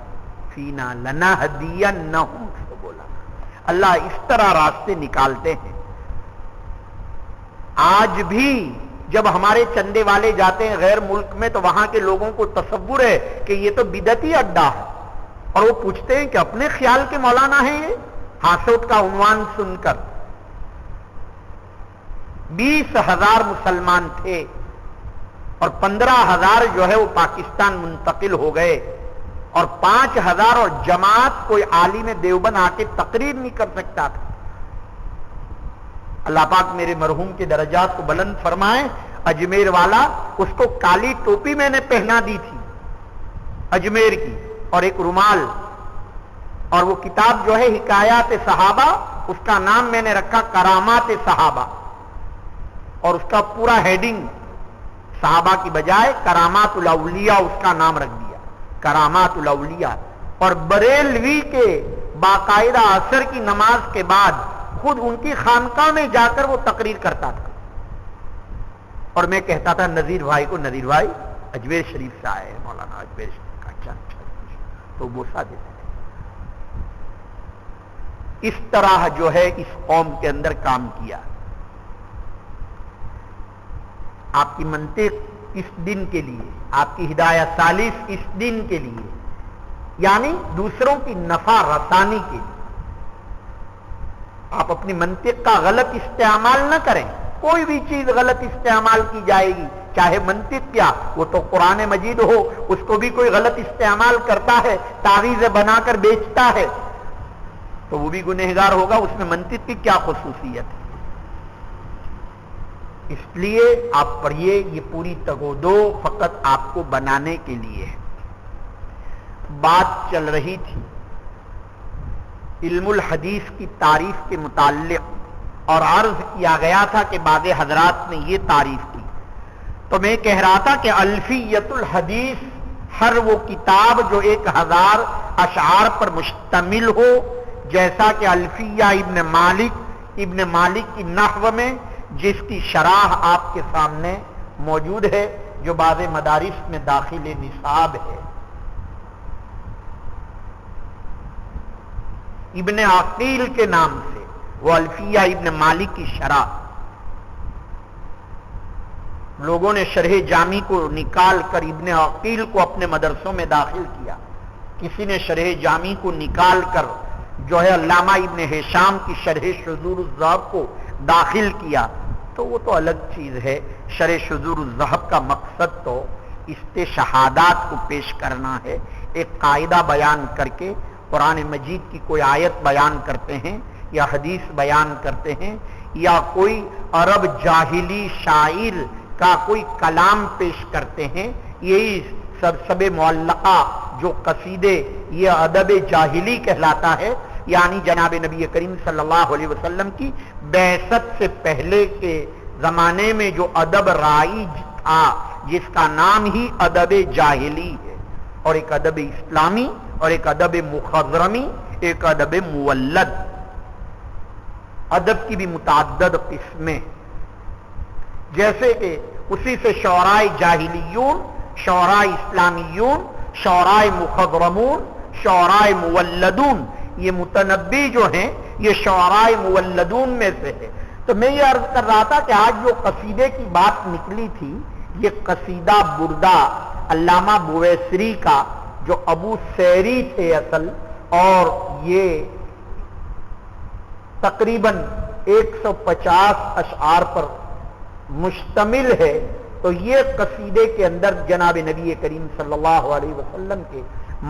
فینا لنہدینہم، تو بولا اللہ اس طرح راستے نکالتے ہیں۔ آج بھی جب ہمارے چندے والے جاتے ہیں غیر ملک میں تو وہاں کے لوگوں کو تصور ہے کہ یہ تو بدعتی اڈا ہے، اور وہ پوچھتے ہیں کہ اپنے خیال کے مولانا ہیں یہ؟ ہاسوٹ کا عنوان سن کر 20,000 مسلمان تھے اور 15,000 جو ہے وہ پاکستان منتقل ہو گئے، اور 5,000 اور جماعت کوئی عالم دیوبند آ کے تقریر نہیں کر سکتا تھا۔ اللہ پاک میرے مرحوم کے درجات کو بلند فرمائے۔ اجمیر والا، اس کو کالی ٹوپی میں نے پہنا دی تھی اجمیر کی، اور ایک رومال، اور وہ کتاب جو ہے حکایات صحابہ، اس کا نام میں نے رکھا کرامات صحابہ، اور اس کا پورا ہیڈنگ صحابہ کی بجائے کرامات الاولیاء اس کا نام رکھ دیا، کرامات الاولیاء۔ اور بریلوی کے باقاعدہ عصر کی نماز کے بعد خود ان کی خانقاہ میں جا کر وہ تقریر کرتا تھا، اور میں کہتا تھا نذیر بھائی کو، نذیر بھائی اجمیر شریف سے آئے ہیں مولانا، اجمیر شریف کا اچھا تو بوسہ دیتے تھے۔ اس طرح جو ہے اس قوم کے اندر کام کیا۔ آپ کی منطق اس دن کے لیے، آپ کی ہدایت سالس اس دن کے لیے، یعنی دوسروں کی نفع رسانی کے لیے۔ آپ اپنی منطق کا غلط استعمال نہ کریں، کوئی بھی چیز غلط استعمال کی جائے گی، چاہے منطق کیا، وہ تو قرآن مجید ہو، اس کو بھی کوئی غلط استعمال کرتا ہے، تعویذ بنا کر بیچتا ہے، تو وہ بھی گنہگار ہوگا، اس میں منطق کی کیا خصوصیت ہے؟ اس لیے آپ پڑھیے، یہ پوری تگودو فقط آپ کو بنانے کے لیے ہے۔ بات چل رہی تھی علم الحدیث کی تعریف کے متعلق، اور عرض کیا گیا تھا کہ بعض حضرات نے یہ تعریف کی، تو میں کہہ رہا تھا کہ الفیۃ الحدیث ہر وہ کتاب جو 1000 اشعار پر مشتمل ہو، جیسا کہ الفیہ ابن مالک کی نحو میں، جس کی شرح آپ کے سامنے موجود ہے، جو بعض مدارس میں داخل نصاب ہے۔ ابن عقیل کے نام سے وہ الفیہ ابن مالک کی شرح، لوگوں نے شرح جامی کو نکال کر ابن عقیل کو اپنے مدرسوں میں داخل کیا، کسی نے شرح جامی کو نکال کر جو ہے علامہ ابن ہشام کی شرح شذور الذہب کو داخل کیا، تو وہ تو الگ چیز ہے۔ شرح شذور الذہب کا مقصد تو استشہادات کو پیش کرنا ہے، ایک قاعدہ بیان کر کے قرآن مجید کی کوئی آیت بیان کرتے ہیں یا حدیث بیان کرتے ہیں، یا کوئی عرب جاہلی شاعر کا کوئی کلام پیش کرتے ہیں، یہی سب معلقہ جو قصیدے، یہ ادب جاہلی کہلاتا ہے۔ یعنی جناب نبی کریم صلی اللہ علیہ وسلم کی بعثت سے پہلے کے زمانے میں جو ادب رائج تھا، جس کا نام ہی ادب جاہلی ہے، اور ایک ادب اسلامی اور ایک ادب مخضرمی، ایک ادب مولد. ادب کی بھی متعدد قسمیں، جیسے کہ اسی سے شعراء جاہلیون، شعراء اسلامیون، شعراء مخضرمون، شعراء مولدون. یہ متنبی جو ہیں یہ شعراء مولدون میں سے ہے. تو میں یہ عرض کر رہا تھا کہ آج جو قصیدے کی بات نکلی تھی، یہ قصیدہ بردہ علامہ بویسری کا، جو ابو سیری تھے اصل، اور یہ تقریباً 150 اشعار پر مشتمل ہے. تو یہ قصیدے کے اندر جناب نبی کریم صلی اللہ علیہ وسلم کے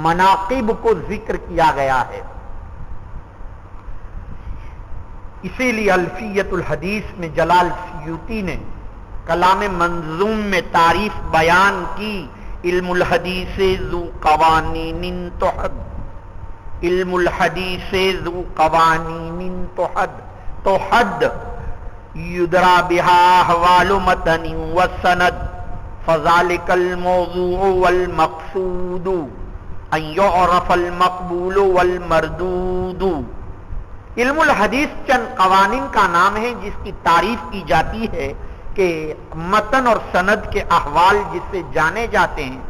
مناقب کو ذکر کیا گیا ہے. اسی لیے الفیت الحدیث میں جلال سیوطی نے کلام منظوم میں تعریف بیان کی. علم الحدیث ذو قوانین تحد، علم الحدیث ذو قوانین تحد یدرا بہا احوال متن وسند فذلک الموضوع والمقصود ان یعرف المقبول والمردود. علم الحدیث چند قوانین کا نام ہے جس کی تعریف کی جاتی ہے کہ متن اور سند کے احوال جس سے جانے جاتے ہیں،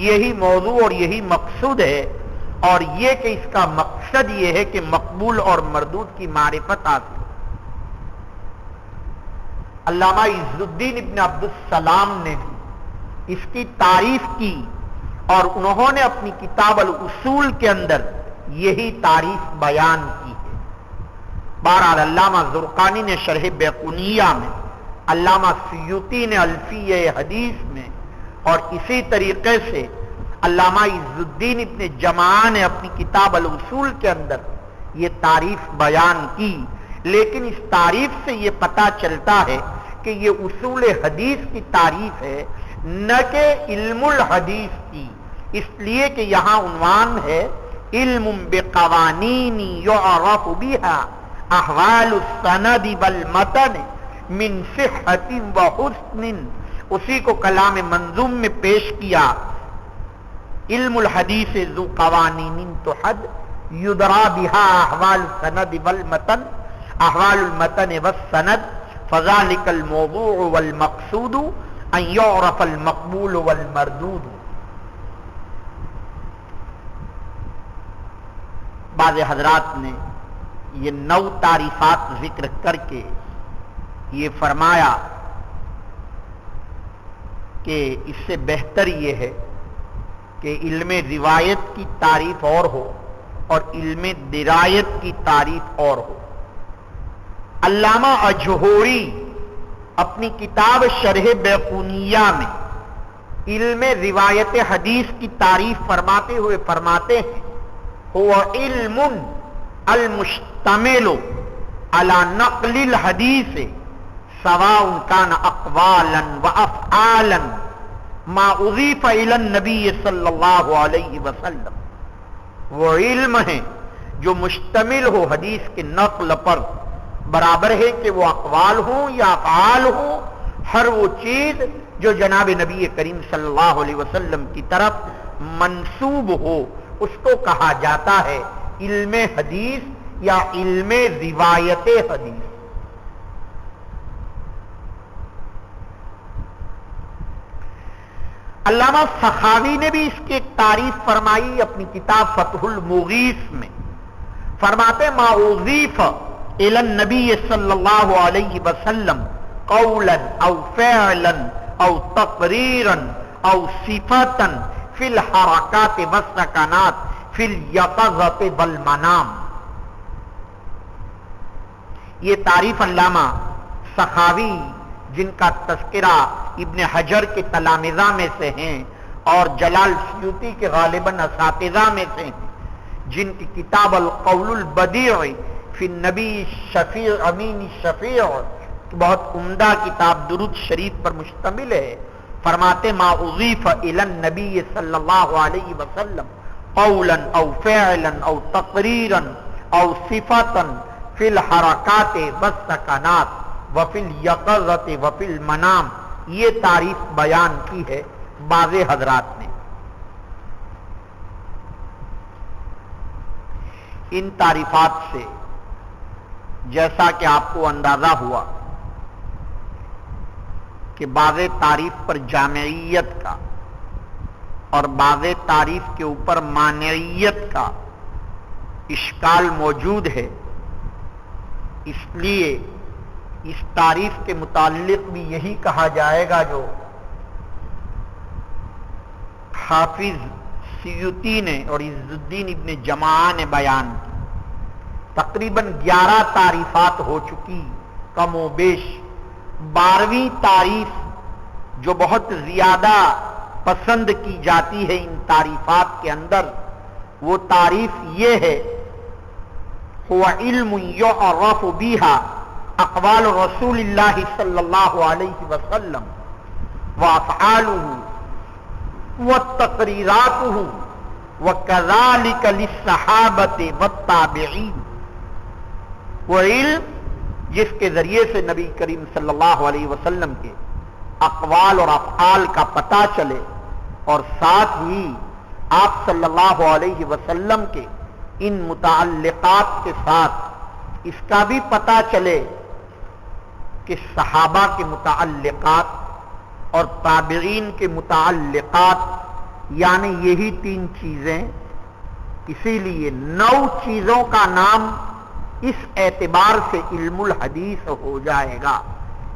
یہی موضوع اور یہی مقصود ہے. اور یہ کہ اس کا مقصد یہ ہے کہ مقبول اور مردود کی معرفت حاصل. علامہ عز الدین ابن عبد السلام نے بھی اس کی تعریف کی، اور انہوں نے اپنی کتاب الاصول کے اندر یہی تعریف بیان کی ہے. بہرحال علامہ زرقانی نے شرح بیقونیہ میں، علامہ سیوطی نے الفیہ حدیث میں، اور اسی طریقے سے علامہ عز الدین ابن جماعہ نے اپنی کتاب الاصول کے اندر یہ تعریف بیان کی. لیکن اس تعریف سے یہ پتہ چلتا ہے کہ یہ اصول حدیث کی تعریف ہے، نہ کہ علم الحدیث کی، اس لیے کہ یہاں عنوان ہے علم بقوانین یعرف بها احوال السند والمتن من صحت وحسن. اسی کو کلام منظوم میں پیش کیا. علم الحدیث ذو قوانین تحد یدرا بها احوال السند والمتن احوال المتن والسند فذلك الموضوع والمقصود ان يعرف المقبول والمردود. بعض حضرات نے یہ 9 تعریفات ذکر کر کے یہ فرمایا کہ اس سے بہتر یہ ہے کہ علم روایت کی تعریف اور ہو اور علم درایت کی تعریف اور ہو. علامہ اجہوری اپنی کتاب شرح بیقونیہ میں علم روایت حدیث کی تعریف فرماتے ہوئے فرماتے ہیں هو علم المشتمل على نقل الحدیث سواء كان اقوالا وافعالا ما اضیف الى النبی صلی اللہ علیہ وسلم. وہ علم ہے جو مشتمل ہو حدیث کے نقل پر، برابر ہے کہ وہ اقوال ہوں یا افعال ہوں، ہر وہ چیز جو جناب نبی کریم صلی اللہ علیہ وسلم کی طرف منسوب ہو، اس کو کہا جاتا ہے علم حدیث یا علم روایت حدیث. علامہ سخاوی نے بھی اس کی ایک تعریف فرمائی اپنی کتاب فتح المغیث میں. فرماتے ما اضیف الى النبی صلی اللہ علیہ وسلم قولا او فعلا او تقریرا او صفتا فی الحرکات والسکنات فی الیقظۃ والمنام. یہ تعریف علامہ سخاوی جن کا تذکرہ ابن حجر کے تلامذہ میں سے ہیں اور جلال سیوطی کے غالباً اساتذہ میں سے ہیں، جن کی کتاب القول البدیع فی النبی شفیع امین شفیع بہت عمدہ کتاب درود شریف پر مشتمل ہے. فرماتے ما اضیف الی النبی صلی اللہ علیہ وسلم قولا او فعلا او تقریرا او صفتا فی الحرکات والسکنات وفی الیقظۃ وفی المنام، یہ تعریف بیان کی ہے بعض حضرات نے۔ ان تعریفات سے جیسا کہ آپ کو اندازہ ہوا کہ بعض تعریف پر جامعیت کا اور بعض تعریف کے اوپر مانعیت کا اشکال موجود ہے، اس لیے اس تعریف کے متعلق بھی یہی کہا جائے گا جو حافظ سیوطی نے اور عز الدین ابن جماعہ نے بیان کی۔ تقریباً 11 تعریفات ہو چکی کم و بیش۔ 12ویں تعریف جو بہت زیادہ پسند کی جاتی ہے ان تعریفات کے اندر، وہ تعریف یہ ہے، هو علم يعرف بها اقوال رسول اللہ صلی اللہ علیہ وسلم وافعاله وتقریراته وكذلك للصحابة والتابعین، وہ علم جس کے ذریعے سے نبی کریم صلی اللہ علیہ وسلم کے اقوال اور افعال کا پتہ چلے، اور ساتھ ہی آپ صلی اللہ علیہ وسلم کے ان متعلقات کے ساتھ اس کا بھی پتہ چلے کہ صحابہ کے متعلقات اور تابعین کے متعلقات، یعنی یہی 3 چیزیں۔ اسی لیے 9 چیزوں کا نام اس اعتبار سے علم الحدیث ہو جائے گا۔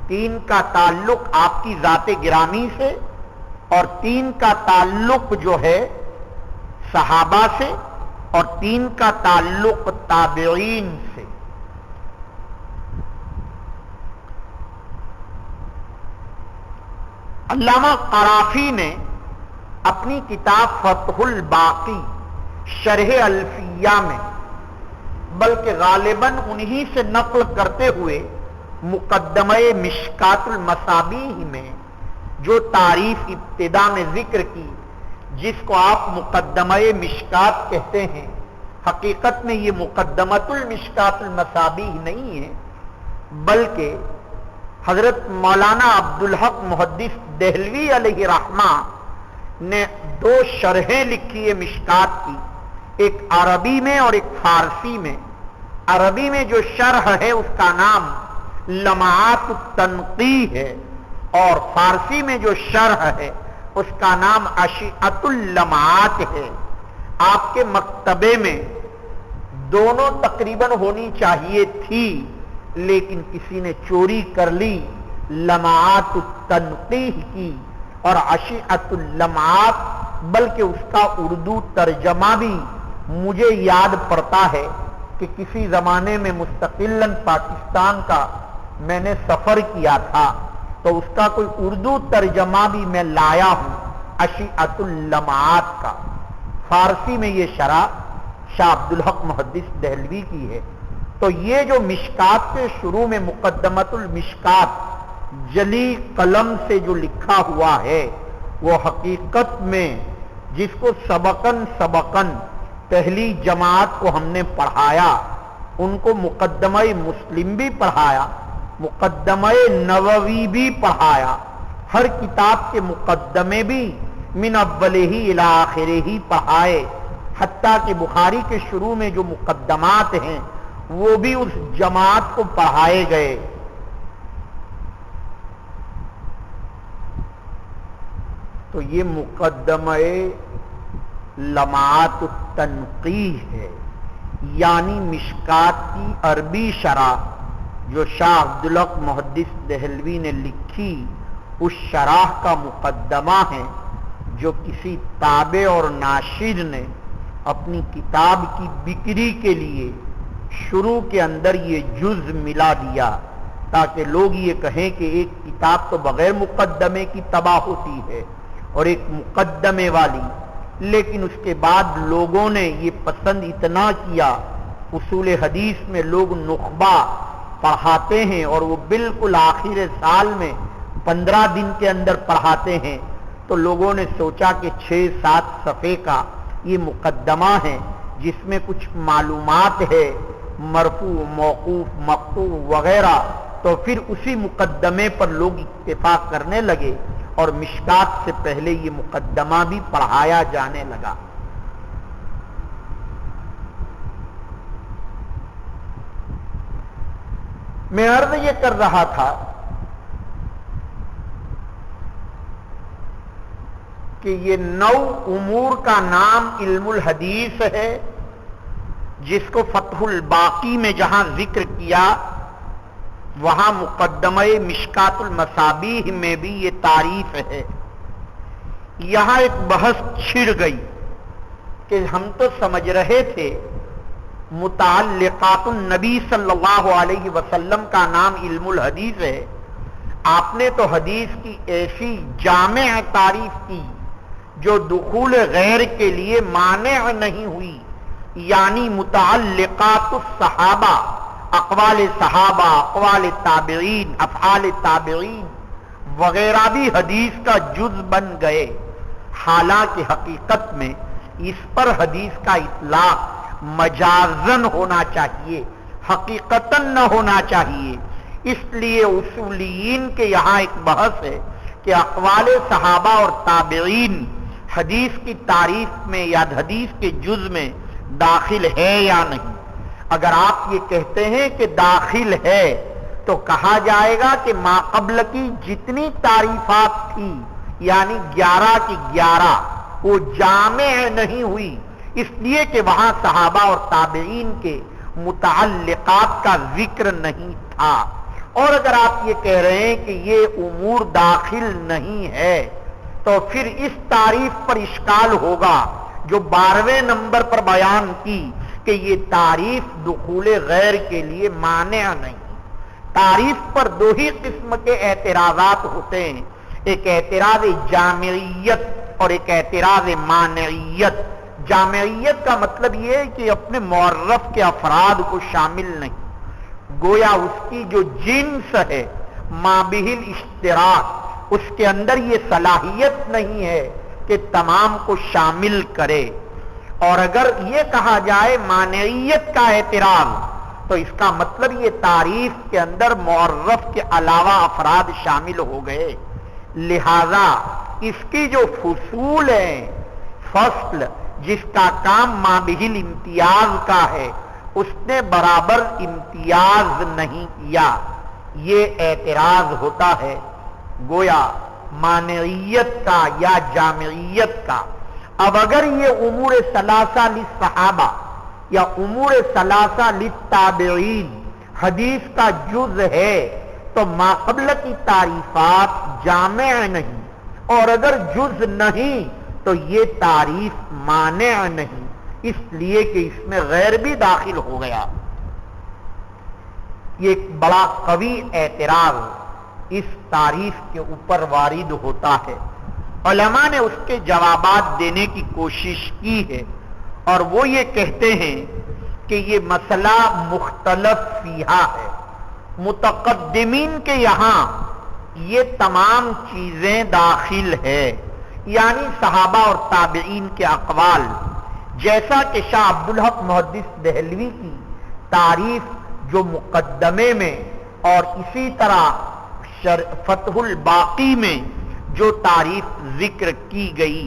3 کا تعلق آپ کی ذات گرامی سے، اور 3 کا تعلق جو ہے صحابہ سے، اور 3 کا تعلق تابعین سے۔ علامہ قرافی نے اپنی کتاب فتح الباقی شرح الفیہ میں، بلکہ غالباً انہی سے نقل کرتے ہوئے مقدمہ مشکات المصابیح میں جو تعریف ابتدا میں ذکر کی، جس کو آپ مقدمہ مشکات کہتے ہیں، حقیقت میں یہ مقدمۃ المشکات المصابیح نہیں ہے، بلکہ حضرت مولانا عبدالحق محدث دہلوی علیہ رحمہ نے 2 شرحیں لکھی ہے مشکات کی، ایک عربی میں اور ایک فارسی میں۔ عربی میں جو شرح ہے اس کا نام لمعات التنقیح ہے، اور فارسی میں جو شرح ہے اس کا نام اشعۃ اللمعات ہے۔ آپ کے مکتبے میں دونوں تقریباً ہونی چاہیے تھی، لیکن کسی نے چوری کر لی، لمعات التنقیح کی اور اشعۃ اللمعات، بلکہ اس کا اردو ترجمہ بھی مجھے یاد پڑتا ہے کہ کسی زمانے میں مستقلاً پاکستان کا میں نے سفر کیا تھا، تو اس کا کوئی اردو ترجمہ بھی میں لایا ہوں اشعۃ اللمعات کا۔ فارسی میں یہ شرح شاہ عبدالحق محدث دہلوی کی ہے۔ تو یہ جو مشکات کے شروع میں مقدمۃ المشکات جلی قلم سے جو لکھا ہوا ہے، وہ حقیقت میں جس کو سبقاً پہلی جماعت کو ہم نے پڑھایا، ان کو مقدمہ مسلم بھی پڑھایا، مقدمہ نووی بھی پڑھایا، ہر کتاب کے مقدمے بھی من اولہ الی آخرہ ہی پڑھائے، حتیٰ کہ بخاری کے شروع میں جو مقدمات ہیں وہ بھی اس جماعت کو پڑھائے گئے۔ تو یہ مقدمہ لمعات التنقیح ہے، یعنی مشکات کی عربی شرح جو شاہ عبدالحق محدث دہلوی نے لکھی، اس شرح کا مقدمہ ہے جو کسی تابع اور ناشر نے اپنی کتاب کی بکری کے لیے شروع کے اندر یہ جز ملا دیا، تاکہ لوگ یہ کہیں کہ ایک کتاب تو بغیر مقدمے کی تباہ ہوتی ہے اور ایک مقدمے والی۔ لیکن اس کے بعد لوگوں نے یہ پسند اتنا کیا، اصول حدیث میں لوگ نخبہ پڑھاتے ہیں اور وہ بالکل آخر سال میں 15 دن کے اندر پڑھاتے ہیں، تو لوگوں نے سوچا کہ 6-7 صفحے کا یہ مقدمہ ہے، جس میں کچھ معلومات ہے مرفوع موقوف مقطوع وغیرہ، تو پھر اسی مقدمے پر لوگ اتفاق کرنے لگے اور مشکات سے پہلے یہ مقدمہ بھی پڑھایا جانے لگا۔ میں عرض یہ کر رہا تھا کہ یہ 9 امور کا نام علم الحدیث ہے، جس کو فتح الباقی میں جہاں ذکر کیا وہاں مقدمہ مشکات المصابیح میں بھی یہ تعریف ہے۔ یہاں ایک بحث چھڑ گئی کہ ہم تو سمجھ رہے تھے متعلقات النبی صلی اللہ علیہ وسلم کا نام علم الحدیث ہے، آپ نے تو حدیث کی ایسی جامع تعریف کی جو دخول غیر کے لیے مانع نہیں ہوئی، یعنی متعلقات الصحابہ، اقوال صحابہ، اقوال تابعین، افعال تابعین وغیرہ بھی حدیث کا جز بن گئے، حالانکہ حقیقت میں اس پر حدیث کا اطلاق مجازن ہونا چاہیے، حقیقتاً نہ ہونا چاہیے۔ اس لیے اصولیین کے یہاں ایک بحث ہے کہ اقوال صحابہ اور تابعین حدیث کی تعریف میں یا حدیث کے جز میں داخل ہے یا نہیں۔ اگر آپ یہ کہتے ہیں کہ داخل ہے تو کہا جائے گا کہ ما قبل کی جتنی تعریفات تھی یعنی 11 کی 11 وہ جامع نہیں ہوئی، اس لیے کہ وہاں صحابہ اور تابعین کے متعلقات کا ذکر نہیں تھا۔ اور اگر آپ یہ کہہ رہے ہیں کہ یہ امور داخل نہیں ہے تو پھر اس تعریف پر اشکال ہوگا جو 12ویں نمبر پر بیان کی کہ یہ تعریف دخول غیر کے لیے مانع نہیں۔ تعریف پر 2 ہی قسم کے اعتراضات ہوتے ہیں، ایک اعتراض جامعیت اور ایک اعتراض مانعیت۔ جامعیت کا مطلب یہ ہے کہ اپنے معرف کے افراد کو شامل نہیں، گویا اس کی جو جنس ہے ما بہ الاشتراک اس کے اندر یہ صلاحیت نہیں ہے کہ تمام کو شامل کرے۔ اور اگر یہ کہا جائے مانعیت کا اعتراض تو اس کا مطلب یہ تعریف کے اندر معرف کے علاوہ افراد شامل ہو گئے، لہذا اس کی جو فصول ہیں، فصل جس کا کام ما بہ الامتیاز کا ہے، اس نے برابر امتیاز نہیں کیا، یہ اعتراض ہوتا ہے گویا مانعیت کا یا جامعیت کا۔ اب اگر یہ امور ثلاثہ للصحابہ یا امور ثلاثہ للتابعین حدیث کا جز ہے تو ما قبل کی تعریفات جامع نہیں، اور اگر جز نہیں تو یہ تعریف مانع نہیں، اس لیے کہ اس میں غیر بھی داخل ہو گیا۔ یہ ایک بڑا قوی اعتراض اس تعریف کے اوپر وارد ہوتا ہے۔ علماء نے اس کے جوابات دینے کی کوشش کی ہے اور وہ یہ کہتے ہیں کہ یہ مسئلہ مختلف فیہا ہے، متقدمین کے یہاں یہ تمام چیزیں داخل ہے، یعنی صحابہ اور تابعین کے اقوال، جیسا کہ شاہ عبدالحق محدث دہلوی کی تعریف جو مقدمے میں اور اسی طرح فتح الباقی میں جو تعریف ذکر کی گئی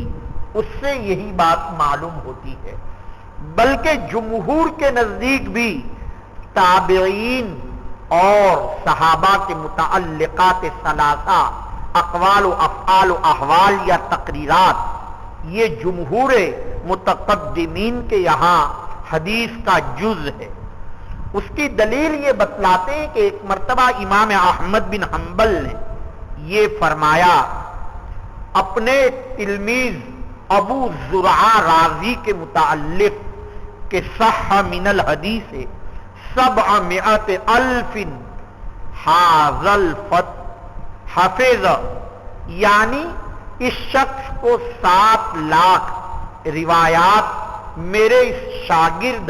اس سے یہی بات معلوم ہوتی ہے۔ بلکہ جمہور کے نزدیک بھی تابعین اور صحابہ کے متعلقات ثلاثہ اقوال و افعال و احوال یا تقریرات یہ جمہور متقدمین کے یہاں حدیث کا جز ہے۔ اس کی دلیل یہ بتلاتے ہیں کہ ایک مرتبہ امام احمد بن حنبل نے یہ فرمایا اپنے تلمیذ ابو زرعہ رازی کے متعلق کہ صح من الحدیث 700,000 حاذ الحفظ، یعنی اس شخص کو 7 لاکھ روایات میرے اس شاگرد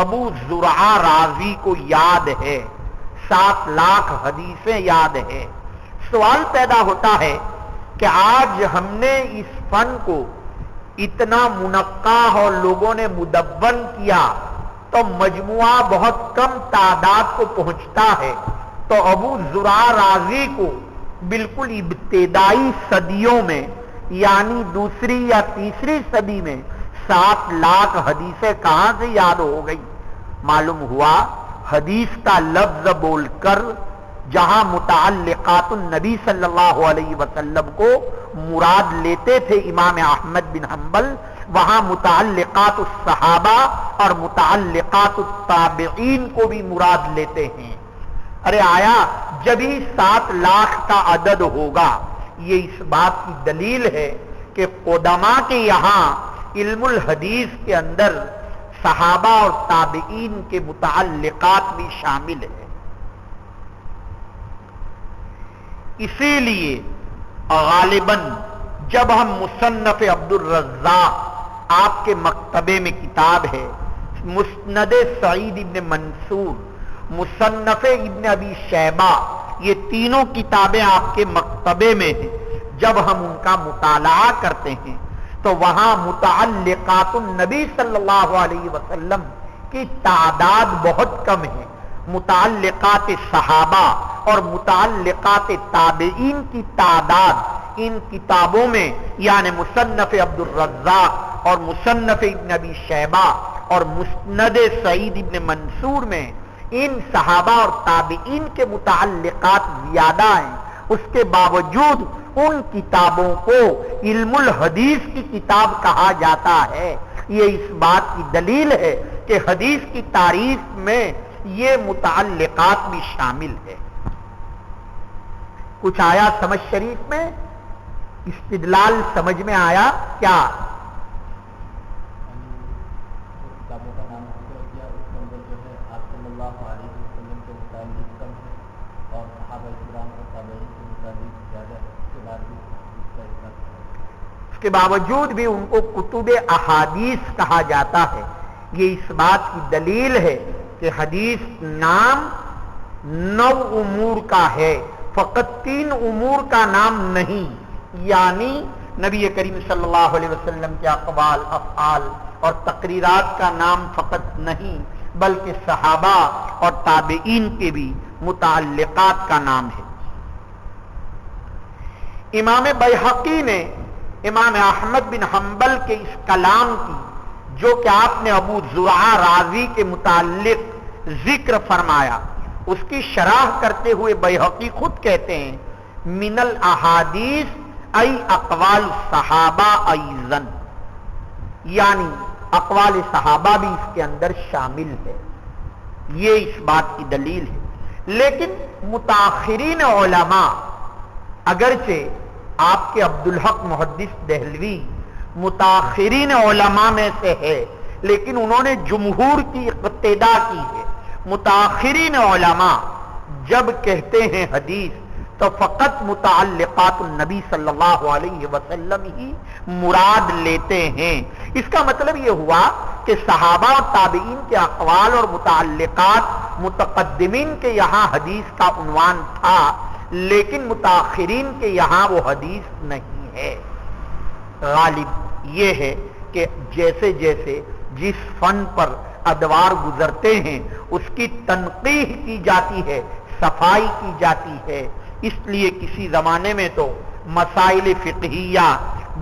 ابو زرعہ رازی کو یاد ہے، 7 لاکھ حدیثیں یاد ہے۔ سوال پیدا ہوتا ہے کہ آج ہم نے اس فن کو اتنا منقع اور لوگوں نے مدون کیا تو مجموعہ بہت کم تعداد کو پہنچتا ہے. تو ابو زرع رازی کو بالکل ابتدائی صدیوں میں یعنی دوسری یا تیسری صدی میں 7 لاکھ حدیثیں کہاں سے یاد ہو گئی؟ معلوم ہوا حدیث کا لفظ بول کر جہاں متعلقات النبی صلی اللہ علیہ وسلم کو مراد لیتے تھے امام احمد بن حنبل، وہاں متعلقات الصحابہ اور متعلقات التابعین کو بھی مراد لیتے ہیں. ارے آیا جب ہی 7 لاکھ کا عدد ہوگا، یہ اس بات کی دلیل ہے کہ قدماء کے یہاں علم الحدیث کے اندر صحابہ اور تابعین کے متعلقات بھی شامل ہیں. اسی لیے غالباً جب ہم مصنف عبد الرزاق آپ کے مکتبے میں کتاب ہے، مسند سعید ابن منصور، مصنف ابن ابی شیبہ، یہ تینوں کتابیں آپ کے مکتبے میں ہیں، جب ہم ان کا مطالعہ کرتے ہیں تو وہاں متعلقات النبی صلی اللہ علیہ وسلم کی تعداد بہت کم ہے. متعلقات صحابہ اور متعلقات تابعین کی تعداد ان کتابوں میں یعنی مصنف عبد الرزاق اور مصنف ابن ابی شیبہ اور مسند سعید ابن منصور میں ان صحابہ اور تابعین کے متعلقات زیادہ ہیں. اس کے باوجود ان کتابوں کو علم الحدیث کی کتاب کہا جاتا ہے. یہ اس بات کی دلیل ہے کہ حدیث کی تعریف میں یہ متعلقات بھی شامل ہے. کچھ آیا سمجھ شریف میں؟ استدلال سمجھ میں آیا کیا؟ کتابوں کا نام ذکر کیا، اس کے اندر جو ہے آپ صلی اللہ علیہ وسلم کے متعلق کم ہے اور صحابہ کرام اور تابعین کے متعلق زیادہ ہے. اس کے بعد بھی اس کا اطلاق، اس کے باوجود بھی ان کو کتب احادیث کہا جاتا ہے. یہ اس بات کی دلیل ہے کہ حدیث نام 9 امور کا ہے، فقط 3 امور کا نام نہیں. یعنی نبی کریم صلی اللہ علیہ وسلم کے اقوال، افعال اور تقریرات کا نام فقط نہیں بلکہ صحابہ اور تابعین کے بھی متعلقات کا نام ہے. امام بیہقی نے امام احمد بن حنبل کے اس کلام کی جو کہ آپ نے ابو زرع رازی کے متعلق ذکر فرمایا، اس کی شرح کرتے ہوئے بیہقی خود کہتے ہیں من الاحادیث ای اقوال صحابہ ایضاً، یعنی اقوال صحابہ بھی اس کے اندر شامل ہے. یہ اس بات کی دلیل ہے. لیکن متاخرین علماء، اگرچہ آپ کے عبدالحق محدث دہلوی متاخرین علماء میں سے ہے لیکن انہوں نے جمہور کی اقتدا کی ہے. متاخرین علماء جب کہتے ہیں حدیث تو فقط متعلقات النبی صلی اللہ علیہ وسلم ہی مراد لیتے ہیں. اس کا مطلب یہ ہوا کہ صحابہ اور تابعین کے اقوال اور متعلقات متقدمین کے یہاں حدیث کا عنوان تھا لیکن متاخرین کے یہاں وہ حدیث نہیں ہے. غالب یہ ہے کہ جیسے جیسے جس فن پر ادوار گزرتے ہیں اس کی تنقیح کی جاتی ہے، صفائی کی جاتی ہے. اس لیے کسی زمانے میں تو مسائل فقہیہ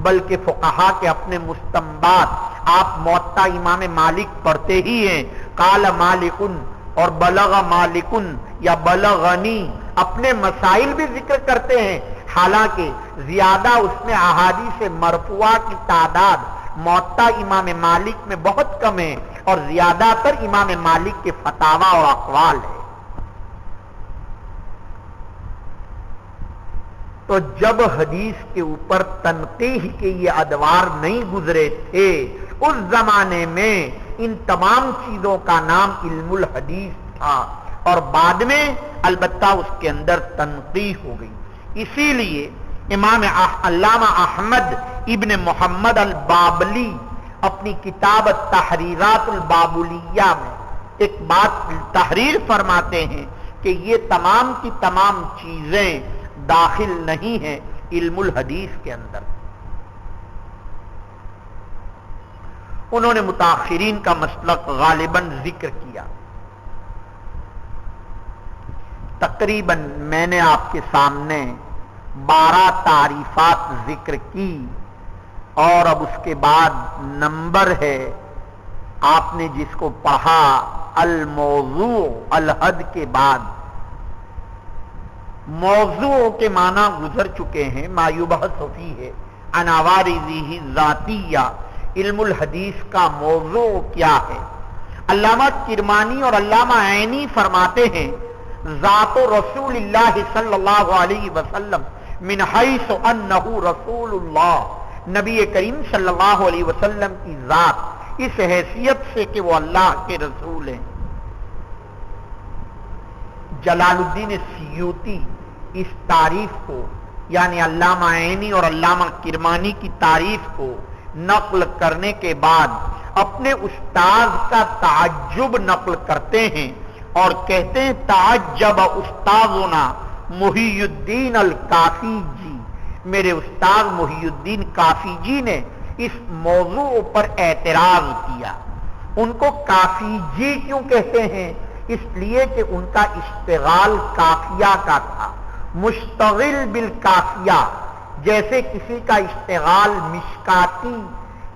بلکہ فقہا کے اپنے مستنبات، آپ موطا امام مالک پڑھتے ہی ہیں، قال مالکن اور بلغ مالکن یا بلغنی، اپنے مسائل بھی ذکر کرتے ہیں. حالانکہ زیادہ اس میں احادیث مرفوعہ کی تعداد موطا امام مالک میں بہت کم ہے اور زیادہ تر امام مالک کے فتاوی اور اقوال ہے. تو جب حدیث کے اوپر تنقیح کے یہ ادوار نہیں گزرے تھے اس زمانے میں ان تمام چیزوں کا نام علم الحدیث تھا اور بعد میں البتہ اس کے اندر تنقیح ہو گئی. اسی لیے امام علامہ احمد ابن محمد البابلی اپنی کتاب تحریرات البابلیہ میں ایک بات تحریر فرماتے ہیں کہ یہ تمام کی تمام چیزیں داخل نہیں ہیں علم الحدیث کے اندر. انہوں نے متاخرین کا مسلک غالباً ذکر کیا. تقریباً میں نے آپ کے سامنے 12 تعریفات ذکر کی اور اب اس کے بعد نمبر ہے آپ نے جس کو پڑھا الموضوع الحد کے بعد. موضوع کے معنی گزر چکے ہیں. ما یبحث فیہ عن عوارضہ ذاتیہ، علم الحدیث کا موضوع کیا ہے؟ علامہ کرمانی اور علامہ عینی فرماتے ہیں ذات رسول اللہ صلی اللہ علیہ وسلم من حیث انہ رسول اللہ، نبی کریم صلی اللہ علیہ وسلم کی ذات اس حیثیت سے کہ وہ اللہ کے رسول ہیں. جلال الدین سیوطی اس تعریف کو یعنی علامہ عینی اور علامہ کرمانی کی تعریف کو نقل کرنے کے بعد اپنے استاذ کا تعجب نقل کرتے ہیں اور کہتے ہیں تعجب استاذنا محی الدین الکافی جی، میرے استاد محی الدین کافی جی نے اس موضوع پر اعتراض کیا. ان کو کافی جی کیوں کہتے ہیں؟ اس لیے کہ ان کا اشتغال کافیہ کا تھا. مشتغل بالکافیہ، جیسے کسی کا اشتغال مشکاتی،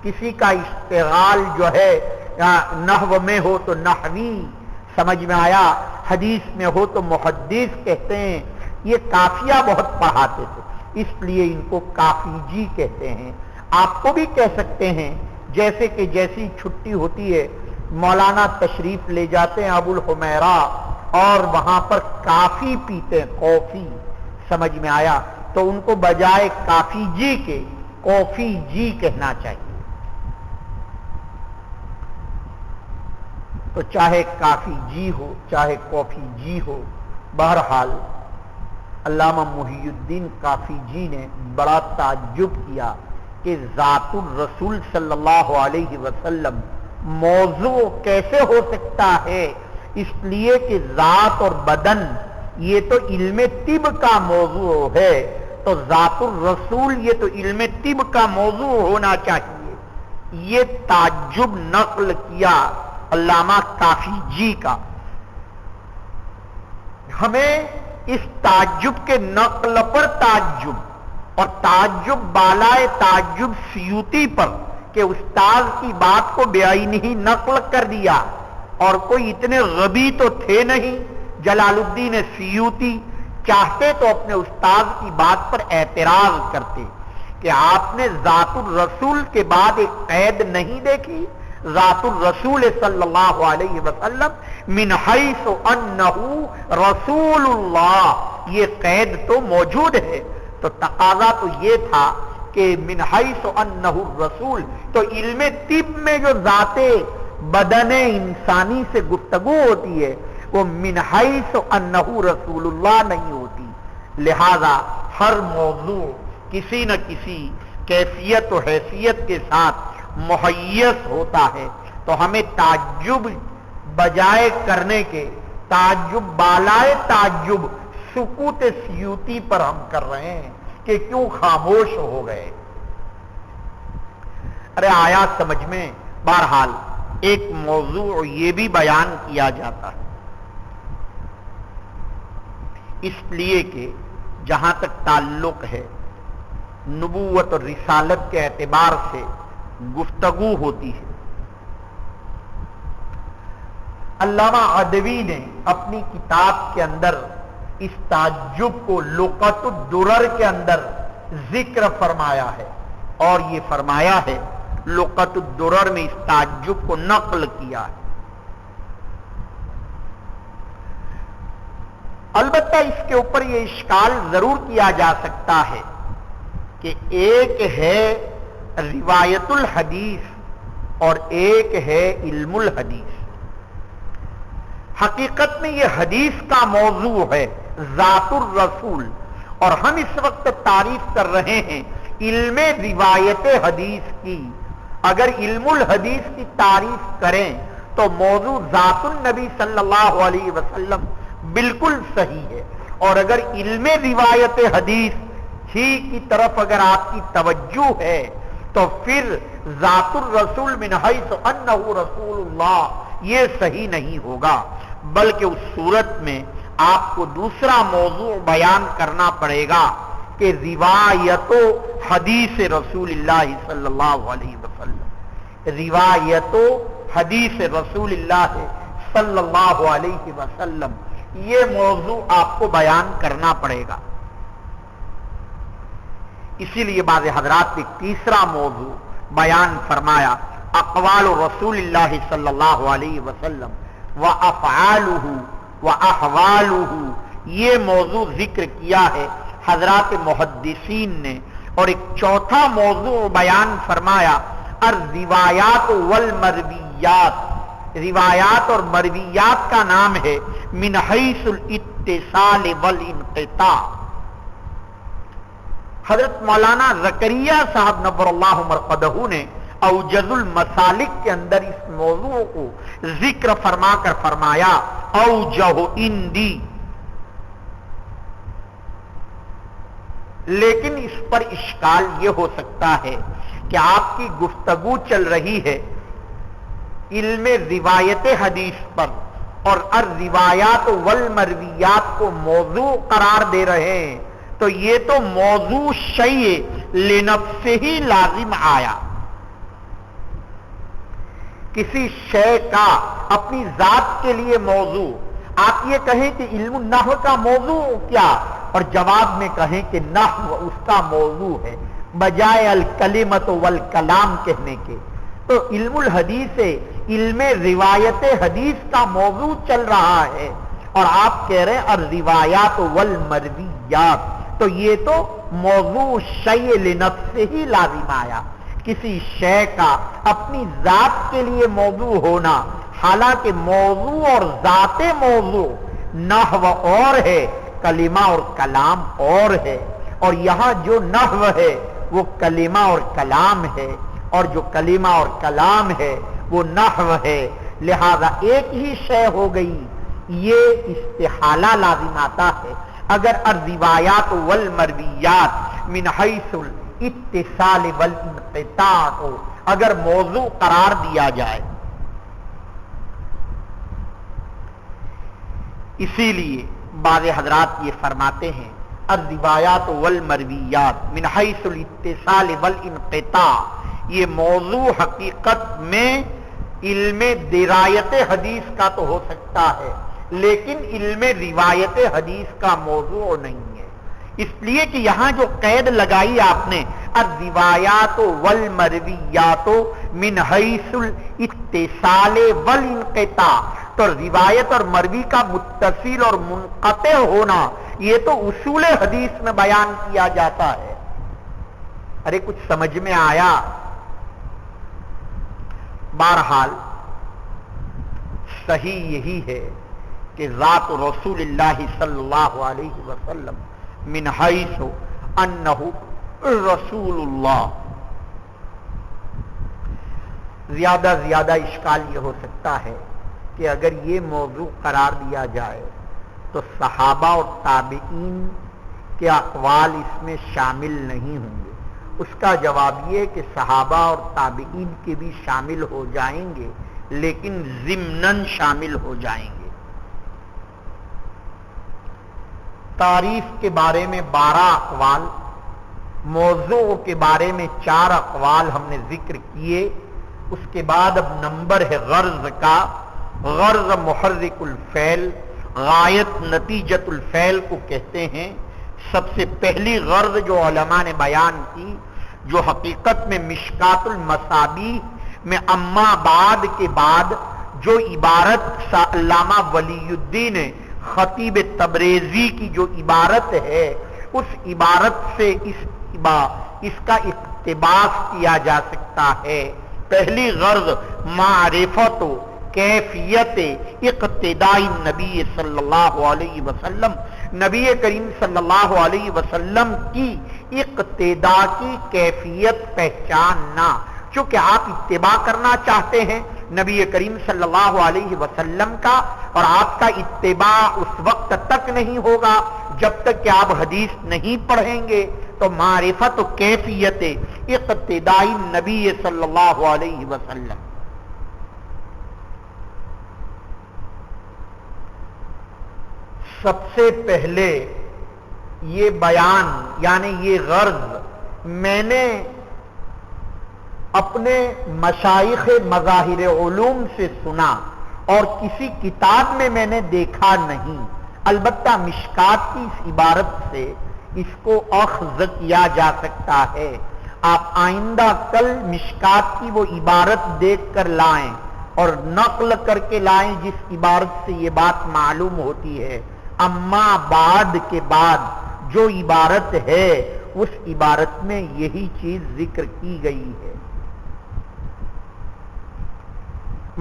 کسی کا اشتغال جو ہے نحو میں ہو تو نحوی، سمجھ میں آیا، حدیث میں ہو تو محدث کہتے ہیں. یہ کافیہ بہت پڑھاتے تھے اس لیے ان کو کافی جی کہتے ہیں. آپ کو بھی کہہ سکتے ہیں، جیسے کہ جیسی چھٹی ہوتی ہے مولانا تشریف لے جاتے ہیں ابو الحمیرہ اور وہاں پر کافی پیتے ہیں، کافی، سمجھ میں آیا، تو ان کو بجائے کافی جی کے کافی جی کہنا چاہیے. تو چاہے کافی جی ہو چاہے کافی جی ہو، بہرحال علامہ محی الدین کافی جی نے بڑا تعجب کیا کہ ذات الرسول صلی اللہ علیہ وسلم موضوع کیسے ہو سکتا ہے؟ اس لیے کہ ذات اور بدن یہ تو علم طب کا موضوع ہے، تو ذات الرسول یہ تو علم طب کا موضوع ہونا چاہیے. یہ تعجب نقل کیا علامہ کافی جی کا. ہمیں اس تعجب کے نقل پر تعجب اور تعجب بالائے تعجب سیوطی پر کہ استاد کی بات کو بے عینی ہی نقل کر دیا، اور کوئی اتنے غبی تو تھے نہیں. جلال الدین سیوطی چاہتے تو اپنے استاد کی بات پر اعتراض کرتے کہ آپ نے ذات الرسول کے بعد ایک قید نہیں دیکھی، ذات الرسول صلی اللہ علیہ وسلم من حیث انہ رسول اللہ، یہ قید تو موجود ہے. تو تقاضا تو یہ تھا کہ من حیث انہ الرسول، تو علم طب میں جو ذات بدن انسانی سے گفتگو ہوتی ہے وہ من حیث انہ رسول اللہ نہیں ہوتی. لہذا ہر موضوع کسی نہ کسی کیفیت و حیثیت کے ساتھ محیث ہوتا ہے. تو ہمیں تعجب بجائے کرنے کے تعجب بالائے تعجب سکوت سیوطی پر ہم کر رہے ہیں کہ کیوں خاموش ہو گئے. ارے آیا سمجھ میں. بہرحال ایک موضوع یہ بھی بیان کیا جاتا ہے، اس لیے کہ جہاں تک تعلق ہے نبوت اور رسالت کے اعتبار سے گفتگو ہوتی ہے. علامہ عدوی نے اپنی کتاب کے اندر اس تعجب کو لقط الدرر کے اندر ذکر فرمایا ہے، اور یہ فرمایا ہے لقط الدرر میں اس تعجب کو نقل کیا ہے. البتہ اس کے اوپر یہ اشکال ضرور کیا جا سکتا ہے کہ ایک ہے روایت الحدیث اور ایک ہے علم الحدیث. حقیقت میں یہ حدیث کا موضوع ہے ذات الرسول، اور ہم اس وقت تعریف کر رہے ہیں علم روایت حدیث کی. اگر علم الحدیث کی تعریف کریں تو موضوع ذات النبی صلی اللہ علیہ وسلم بالکل صحیح ہے، اور اگر علم روایت حدیث ہی کی طرف اگر آپ کی توجہ ہے تو پھر ذات الرسول من حیث انہ رسول اللہ یہ صحیح نہیں ہوگا، بلکہ اس صورت میں آپ کو دوسرا موضوع بیان کرنا پڑے گا کہ روایت و حدیث رسول اللہ صلی اللہ علیہ وسلم، روایت و حدیث رسول اللہ صلی اللہ علیہ وسلم، یہ موضوع آپ کو بیان کرنا پڑے گا۔ اسی لیے بعض حضرات نے تیسرا موضوع بیان فرمایا، اقوال رسول اللہ صلی اللہ علیہ وسلم وافعالہ واحوالہ، یہ موضوع ذکر کیا ہے حضرات محدثین نے۔ اور ایک چوتھا موضوع بیان فرمایا، الروایات والمرویات، روایات اور مرویات کا نام ہے من حیث الاتصال والانقطاع۔ حضرت مولانا زکریا صاحب نور اللہ مرقدہ نے اوجز المسالک کے اندر اس موضوع کو ذکر فرما کر فرمایا، اوجہ اندی، لیکن اس پر اشکال یہ ہو سکتا ہے کہ آپ کی گفتگو چل رہی ہے علم روایت حدیث پر اور الروایات والمرویات کو موضوع قرار دے رہے ہیں، تو یہ تو موضوع شیء لنفسہ ہی لازم آیا۔ کسی شے کا اپنی ذات کے لیے موضوع، آپ یہ کہیں کہ علم النحو کا موضوع کیا، اور جواب میں کہیں کہ نحو اس کا موضوع ہے، بجائے الکلمۃ والکلام کہنے کے، تو علم الحدیث علم روایت حدیث کا موضوع چل رہا ہے، اور آپ کہہ رہے ہیں الروایات والمرویات، تو یہ تو موضوع شیء لنفسہ ہی لازم آیا، کسی شے کا اپنی ذات کے لیے موضوع ہونا، حالانکہ موضوع اور ذات موضوع نحو اور ہے، کلمہ اور کلام اور ہے، اور یہاں جو نحو ہے وہ کلمہ اور کلام ہے، اور جو کلمہ اور کلام ہے وہ نحو ہے، لہذا ایک ہی شے ہو گئی، یہ استحالہ لازم آتا ہے اگر الروایات والمرویات من حیث الاتصال والانقطاع کو اگر موضوع قرار دیا جائے۔ اسی لیے بعض حضرات یہ فرماتے ہیں الروایات والمرویات من حیث الاتصال والانقطاع، یہ موضوع حقیقت میں علم درایت حدیث کا تو ہو سکتا ہے، لیکن علم روایت حدیث کا موضوع نہیں ہے، اس لیے کہ یہاں جو قید لگائی آپ نے الروایات والمرویات من حیث الاتصال والانقطاع، تو روایت اور مروی کا متصل اور منقطع ہونا یہ تو اصول حدیث میں بیان کیا جاتا ہے۔ ارے کچھ سمجھ میں آیا؟ بہرحال صحیح یہی ہے کہ ذات رسول اللہ صلی اللہ علیہ وسلم من حیث انہ رسول اللہ، زیادہ اشکال یہ ہو سکتا ہے کہ اگر یہ موضوع قرار دیا جائے تو صحابہ اور تابعین کے اقوال اس میں شامل نہیں ہوں گے۔ اس کا جواب یہ کہ صحابہ اور تابعین کے بھی شامل ہو جائیں گے، لیکن ضمناً شامل ہو جائیں گے۔ تعریف کے بارے میں 12 اقوال، موضوع کے بارے میں 4 اقوال ہم نے ذکر کیے۔ اس کے بعد اب نمبر ہے غرض کا۔ غرض محرک الفعل، غایت نتیجت الفعل کو کہتے ہیں۔ سب سے پہلی غرض جو علماء نے بیان کی، جو حقیقت میں مشکات المصابیح میں اما بعد کے بعد جو عبارت علامہ ولی الدین خطیب تبریزی کی جو عبارت ہے، اس عبارت سے اس کا اقتباس کیا جا سکتا ہے۔ پہلی غرض معرفت و کیفیت اقتداء نبی صلی اللہ علیہ وسلم، نبی کریم صلی اللہ علیہ وسلم کی اقتداء کی کیفیت پہچاننا، چونکہ آپ اتباع کرنا چاہتے ہیں نبی کریم صلی اللہ علیہ وسلم کا، اور آپ کا اتباع اس وقت تک نہیں ہوگا جب تک کہ آپ حدیث نہیں پڑھیں گے، تو تو معرفت و کیفیت اقتدائی نبی صلی اللہ علیہ وسلم. سب سے پہلے یہ بیان یعنی یہ غرض میں نے اپنے مشائخ مظاہر علوم سے سنا اور کسی کتاب میں نے دیکھا نہیں. البتہ مشکات کی اس عبارت سے اس کو اخذ کیا جا سکتا ہے. آپ آئندہ کل مشکات کی وہ عبارت دیکھ کر لائیں اور نقل کر کے لائیں جس عبارت سے یہ بات معلوم ہوتی ہے. اما بعد کے بعد جو عبارت ہے اس عبارت میں یہی چیز ذکر کی گئی ہے.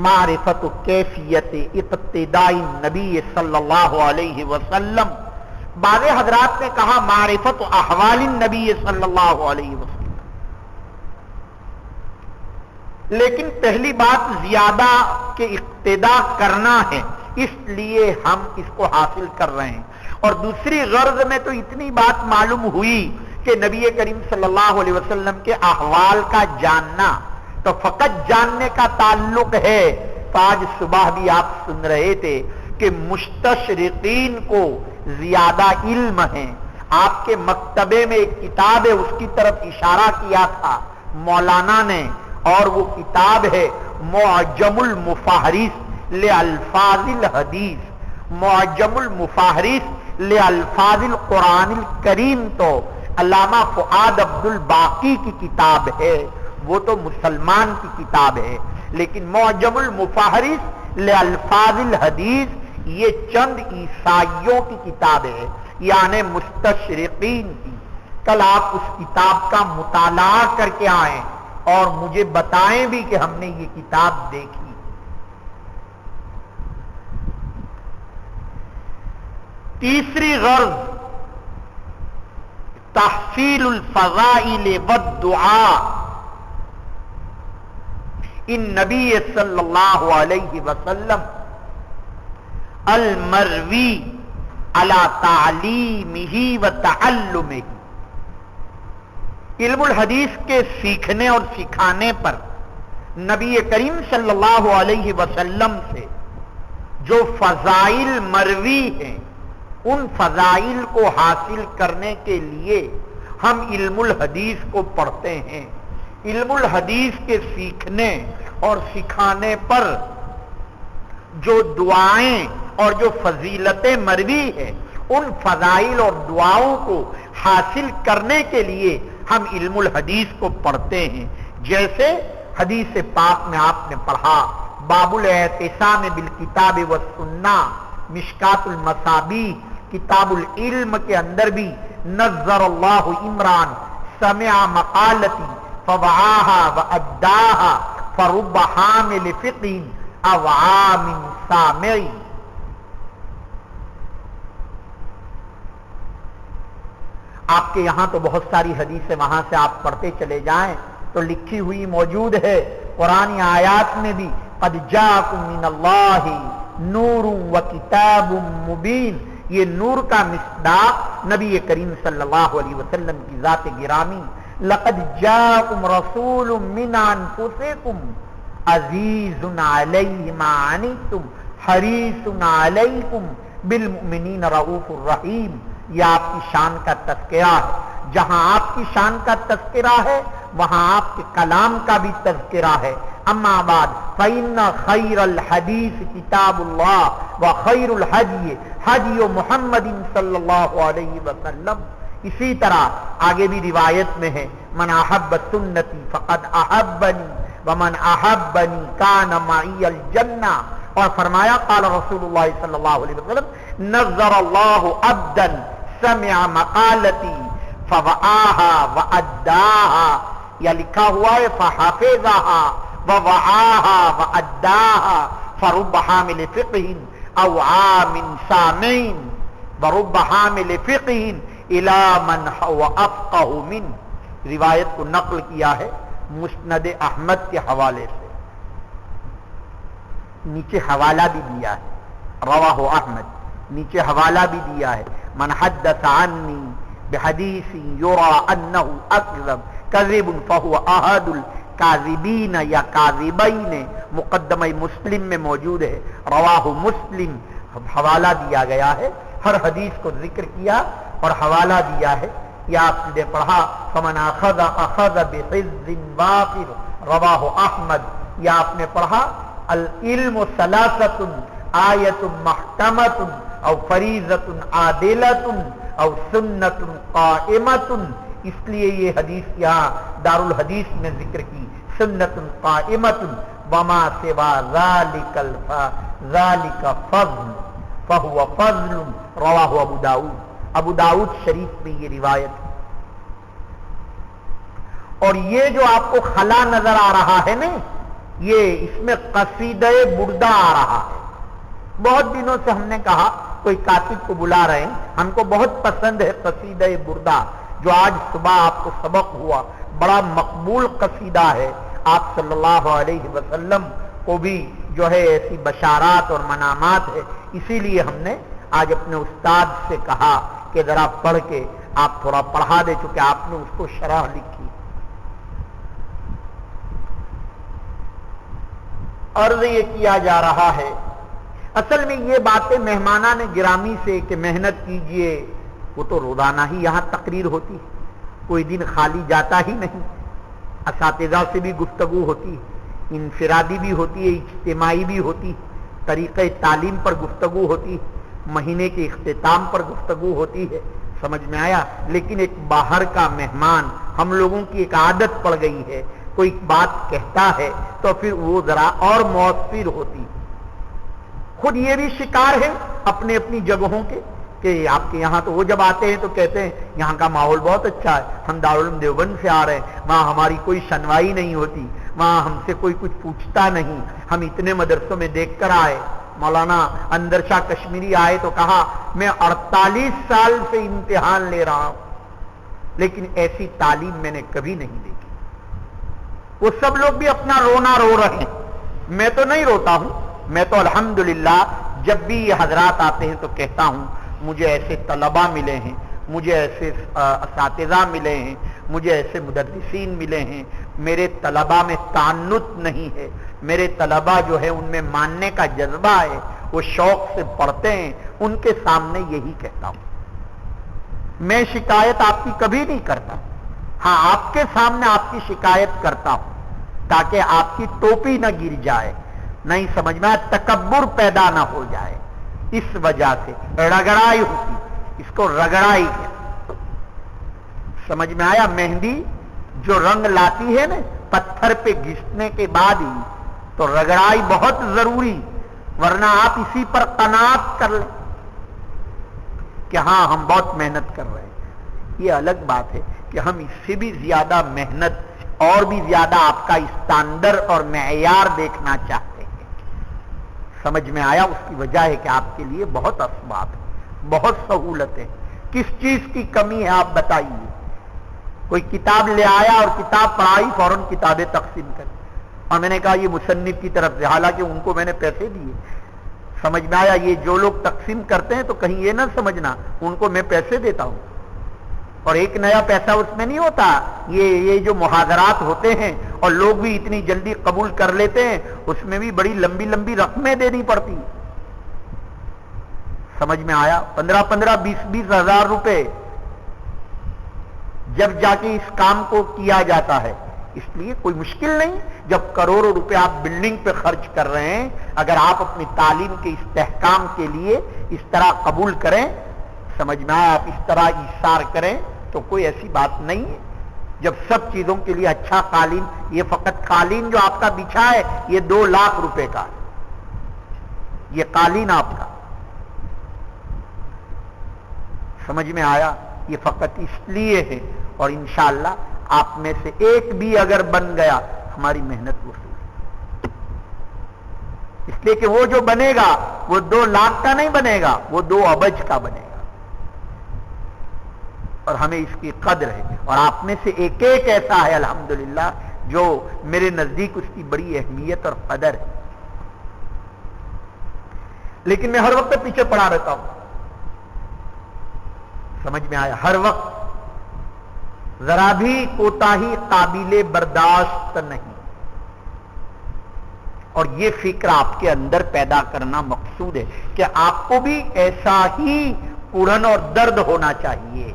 معرفت کیفیت ابتدائی نبی صلی اللہ علیہ وسلم. بعض حضرات نے کہا معرفت احوال النبی صلی اللہ علیہ وسلم. لیکن پہلی بات زیادہ کہ اقتدا کرنا ہے اس لیے ہم اس کو حاصل کر رہے ہیں. اور دوسری غرض میں تو اتنی بات معلوم ہوئی کہ نبی کریم صلی اللہ علیہ وسلم کے احوال کا جاننا تو فقط جاننے کا تعلق ہے. تو آج صبح بھی آپ سن رہے تھے کہ مستشرقین کو زیادہ علم ہے. آپ کے مکتبے میں ایک کتاب ہے اس کی طرف اشارہ کیا تھا مولانا نے اور وہ کتاب ہے معجم المفاہرس لالفاظ الحدیث. معجم المفاہرس لالفاظ القرآن الکریم تو علامہ فؤاد عبد الباقی کی کتاب ہے. وہ تو مسلمان کی کتاب ہے لیکن معجم المفاہرس لالفاظ الحدیث یہ چند عیسائیوں کی کتاب ہے یعنی مستشرقین کی. کل آپ اس کتاب کا مطالعہ کر کے آئیں اور مجھے بتائیں بھی کہ ہم نے یہ کتاب دیکھی. تیسری غرض تحصیل الفضائل والدعاء. ان نبی صلی اللہ علیہ وسلم المروی علی تعلیمہ و تعلمہ. علم الحدیث کے سیکھنے اور سکھانے پر نبی کریم صلی اللہ علیہ وسلم سے جو فضائل مروی ہیں ان فضائل کو حاصل کرنے کے لیے ہم علم الحدیث کو پڑھتے ہیں. علم الحدیث کے سیکھنے اور سکھانے پر جو دعائیں اور جو فضیلتیں مروی ہیں ان فضائل اور دعاؤں کو حاصل کرنے کے لیے ہم علم الحدیث کو پڑھتے ہیں. جیسے حدیث پاک میں آپ نے پڑھا باب الاعتصام بالکتاب والسنہ مشکات المصابیح کتاب العلم کے اندر بھی نظر اللہ عمران سمع مقالتی فوعاها واداها فرب حامل فقه او عام سامع. آپ کے یہاں تو بہت ساری حدیثیں وہاں سے آپ پڑھتے چلے جائیں تو لکھی ہوئی موجود ہے. قرآن آیات میں بھی قد جاءکم من اللہ نور و کتاب مبین. یہ نور کا مصداق نبی کریم صلی اللہ علیہ وسلم کی ذات گرامی. لقد جاءکم رسول من انفسکم عزیز علیہ ما عنتم حریص علیکم بالمؤمنین رؤوف الرحیم. یہ آپ کی شان کا تذکرہ ہے. جہاں آپ کی شان کا تذکرہ ہے وہاں آپ کے کلام کا بھی تذکرہ ہے. اما بعد فإن خیر الحدیث کتاب اللہ وخیر الہدی ہدی محمد صلی اللہ علیہ وسلم. اسی طرح آگے بھی روایت میں ہے من احب سنتی فقد احبنی ومن احبنی کان معی الجنہ. اور فرمایا قال رسول اللہ صلی اللہ علیہ وسلم نظر اللہ عبدا سمع مقالتی فوعاها واداها. یا لکھا ہوا ہے فحافظها ووعاها واداها فرب حامل فقه او عام سامع ورب حامل فقه الى من هو افقه منه. روایت کو نقل کیا ہے مسند احمد کے حوالے سے. نیچے حوالہ بھی دیا ہے رواہ احمد. نیچے حوالہ بھی دیا ہے من حدث عنی بحدیث یرا انہ اکذب کذب فہو احد الکاذبین یا کاذبین، مقدمہ مسلم میں موجود ہے، رواہ مسلم، حوالہ دیا گیا ہے، ہر حدیث کو ذکر کیا اور حوالہ دیا ہے۔ یا آپ نے پڑھا فمن اخذ اخذ بحظ وافر رواہ احمد، یا آپ نے پڑھا العلم ثلاثۃ آیۃ محکمۃ او فریضۃ عادلۃ او سنت قائمۃ، اس لیے یہ حدیث یہاں دارالحدیث میں ذکر کی، سنت قائمۃ وما سوا ذالک فضل فہو فضل رواہ ابو داؤد، ابو داؤد شریف میں یہ روایت ہے۔ اور یہ جو آپ کو خلا نظر آ رہا ہے نا، یہ اس میں قصیدہ بردہ آ رہا ہے۔ بہت دنوں سے ہم نے کہا کوئی کاتب کو بلا رہے ہیں، ہم کو بہت پسند ہے قصیدہ بردہ، جو آج صبح آپ کو سبق ہوا، بڑا مقبول قصیدہ ہے۔ آپ صلی اللہ علیہ وسلم کو بھی جو ہے ایسی بشارات اور منامات ہے، اسی لیے ہم نے آج اپنے استاد سے کہا کہ ذرا پڑھ کے آپ تھوڑا پڑھا دے، چونکہ آپ نے اس کو شرح لکھی۔ عرض یہ کیا جا رہا ہے، اصل میں یہ باتیں مہمانان گرامی سے کہ محنت کیجئے، وہ تو روزانہ ہی یہاں تقریر ہوتی، کوئی دن خالی جاتا ہی نہیں، اساتذہ سے بھی گفتگو ہوتی، انفرادی بھی ہوتی ہے، اجتماعی بھی ہوتی، طریقہ تعلیم پر گفتگو ہوتی، مہینے کے اختتام پر گفتگو ہوتی ہے، سمجھ میں آیا؟ لیکن ایک باہر کا مہمان، ہم لوگوں کی ایک عادت پڑ گئی ہے، کوئی بات کہتا ہے تو پھر وہ ذرا اور مؤثر ہوتی۔ خود یہ بھی شکار ہے اپنے اپنی جگہوں کے کہ آپ کے یہاں تو وہ جب آتے ہیں تو کہتے ہیں یہاں کا ماحول بہت اچھا ہے، ہم دارالعلوم دیوبند سے آ رہے ہیں، وہاں ہماری کوئی شنوائی نہیں ہوتی، وہاں ہم سے کوئی کچھ پوچھتا نہیں، ہم اتنے مدرسوں میں دیکھ کر آئے۔ مولانا اندر شاہ کشمیری آئے تو کہا میں 48 سال سے امتحان لے رہا ہوں، لیکن ایسی تعلیم میں نے کبھی نہیں دیکھی۔ وہ سب لوگ بھی اپنا رونا رو رہے ہیں، میں تو نہیں روتا ہوں، میں تو الحمدللہ جب بھی یہ حضرات آتے ہیں تو کہتا ہوں مجھے ایسے طلباء ملے ہیں، مجھے ایسے اساتذہ ملے ہیں، مجھے ایسے مدرسین ملے ہیں، میرے طلباء میں تعنت نہیں ہے، میرے طلباء جو ہے ان میں ماننے کا جذبہ ہے، وہ شوق سے پڑھتے ہیں، ان کے سامنے یہی کہتا ہوں۔ میں شکایت آپ کی کبھی نہیں کرتا، ہاں آپ کے سامنے آپ کی شکایت کرتا ہوں تاکہ آپ کی ٹوپی نہ گر جائے، نہیں سمجھ میں تکبر پیدا نہ ہو جائے، اس وجہ سے رگڑائی ہوتی، اس کو رگڑائی کیا سمجھ میں آیا؟ مہندی جو رنگ لاتی ہے نا پتھر پہ گھسنے کے بعد ہی، تو رگڑائی بہت ضروری، ورنہ آپ اسی پر قناعت کر لیں کہ ہاں ہم بہت محنت کر رہے ہیں۔ یہ الگ بات ہے کہ ہم اس سے بھی زیادہ محنت اور بھی زیادہ آپ کا اسٹینڈرڈ اور معیار دیکھنا چاہتے ہیں، سمجھ میں آیا؟ اس کی وجہ ہے کہ آپ کے لیے بہت اسباب ہے، بہت سہولتیں، کس چیز کی کمی ہے آپ بتائیے؟ کوئی کتاب لے آیا اور کتاب پڑھائی، فوراً کتابیں تقسیم کر، اور میں نے کہا یہ مصنف کی طرف سے، حالانکہ ان کو میں نے پیسے دیے، سمجھ میں آیا؟ یہ جو لوگ تقسیم کرتے ہیں تو کہیں یہ نہ سمجھنا ان کو میں پیسے دیتا ہوں، اور ایک نیا پیسہ اس میں نہیں ہوتا، یہ جو محاضرات ہوتے ہیں اور لوگ بھی اتنی جلدی قبول کر لیتے ہیں، اس میں بھی بڑی لمبی لمبی رقمیں دینی پڑتی، سمجھ میں آیا؟ 15-15 20-20 ہزار روپے جب جا کے اس کام کو کیا جاتا ہے، اس لیے کوئی مشکل نہیں، جب کروڑوں روپے آپ بلڈنگ پہ خرچ کر رہے ہیں، اگر آپ اپنی تعلیم کے استحکام کے لیے اس طرح قبول کریں، سمجھ میں آیا؟ آپ اس طرح ایثار کریں تو کوئی ایسی بات نہیں ہے۔ جب سب چیزوں کے لیے اچھا قالین، یہ فقط قالین جو آپ کا بچھا ہے یہ 2 لاکھ روپے کا ہے، یہ قالین آپ کا، سمجھ میں آیا؟ یہ فقط اس لیے ہے، اور انشاءاللہ آپ میں سے ایک بھی اگر بن گیا ہماری محنت وصول، اس لیے کہ وہ جو بنے گا وہ 2 لاکھ کا نہیں بنے گا، وہ 2 ارب کا بنے گا، اور ہمیں اس کی قدر ہے، اور آپ میں سے ایک ایک ایسا ہے الحمدللہ جو میرے نزدیک اس کی بڑی اہمیت اور قدر ہے، لیکن میں ہر وقت پیچھے پڑا رہتا ہوں، سمجھ میں آیا؟ ہر وقت ذرا بھی کوتاہی قابل برداشت نہیں. اور یہ فکر آپ کے اندر پیدا کرنا مقصود ہے کہ آپ کو بھی ایسا ہی پورن اور درد ہونا چاہیے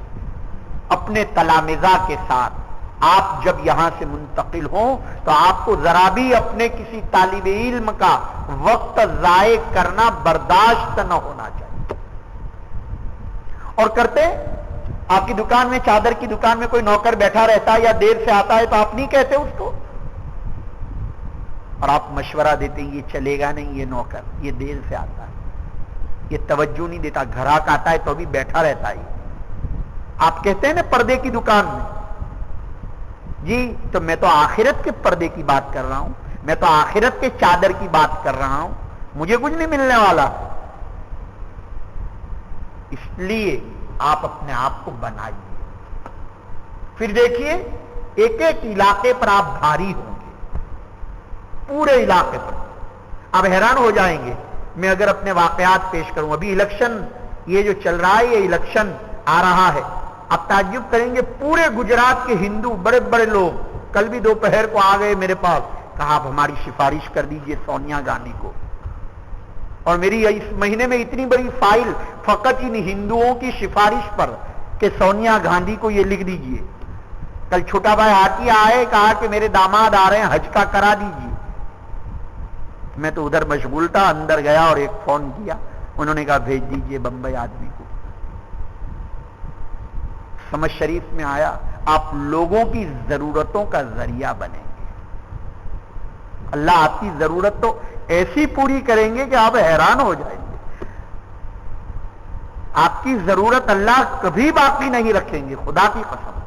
اپنے تلامذہ کے ساتھ. آپ جب یہاں سے منتقل ہوں تو آپ کو ذرا بھی اپنے کسی طالب علم کا وقت ضائع کرنا برداشت نہ ہونا چاہیے. اور کرتے آپ کی دکان میں، چادر کی دکان میں کوئی نوکر بیٹھا رہتا ہے یا دیر سے آتا ہے تو آپ نہیں کہتے اس کو، اور آپ مشورہ دیتے ہیں یہ چلے گا نہیں، یہ نوکر یہ دیر سے آتا ہے، یہ توجہ نہیں دیتا، گھراک آتا ہے تو بھی بیٹھا رہتا ہے. آپ کہتے ہیں نا پردے کی دکان میں، جی تو میں تو آخرت کے پردے کی بات کر رہا ہوں، میں تو آخرت کے چادر کی بات کر رہا ہوں، مجھے کچھ نہیں ملنے والا. اس لیے آپ اپنے آپ کو بنائیے. پھر دیکھیے ایک ایک علاقے پر آپ بھاری ہوں گے، پورے علاقے پر. آپ حیران ہو جائیں گے. میں اگر اپنے واقعات پیش کروں، ابھی الیکشن یہ جو چل رہا ہے، یہ الیکشن آ رہا ہے، آپ تعجب کریں گے پورے گجرات کے ہندو بڑے بڑے لوگ کل بھی دوپہر کو آ گئے میرے پاس، کہا آپ ہماری سفارش کر دیجئے سونیا گاندھی کو. اور میری اس مہینے میں اتنی بڑی فائل فقط ان ہندوؤں کی سفارش پر کہ سونیا گاندھی کو یہ لکھ دیجئے. کل چھوٹا بھائی ہاتھی آئے، کہا کہ میرے داماد آ رہے ہیں، حج کا کرا دیجئے. میں تو ادھر مشغول تھا، اندر گیا اور ایک فون کیا، انہوں نے کہا بھیج دیجئے بمبئی آدمی کو. سمجھ شریف میں آیا. آپ لوگوں کی ضرورتوں کا ذریعہ بنیں گے. اللہ آپ کی ضرورت تو ایسی پوری کریں گے کہ آپ حیران ہو جائیں گے. آپ کی ضرورت اللہ کبھی باقی نہیں رکھیں گے، خدا کی قسم،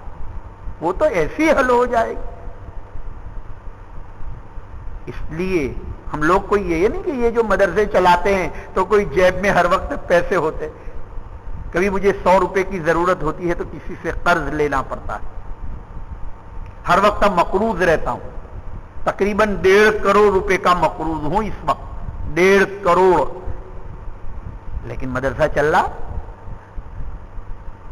وہ تو ایسی حل ہو جائے گی. اس لیے ہم لوگ کوئی یہ نہیں کہ یہ جو مدرسے چلاتے ہیں تو کوئی جیب میں ہر وقت پیسے ہوتے. کبھی مجھے 100 روپے کی ضرورت ہوتی ہے تو کسی سے قرض لینا پڑتا ہے. ہر وقت مقروض رہتا ہوں. تقریباً 1.5 کروڑ روپے کا مقروض ہوں اس وقت، 1.5 کروڑ. لیکن مدرسہ چل رہا،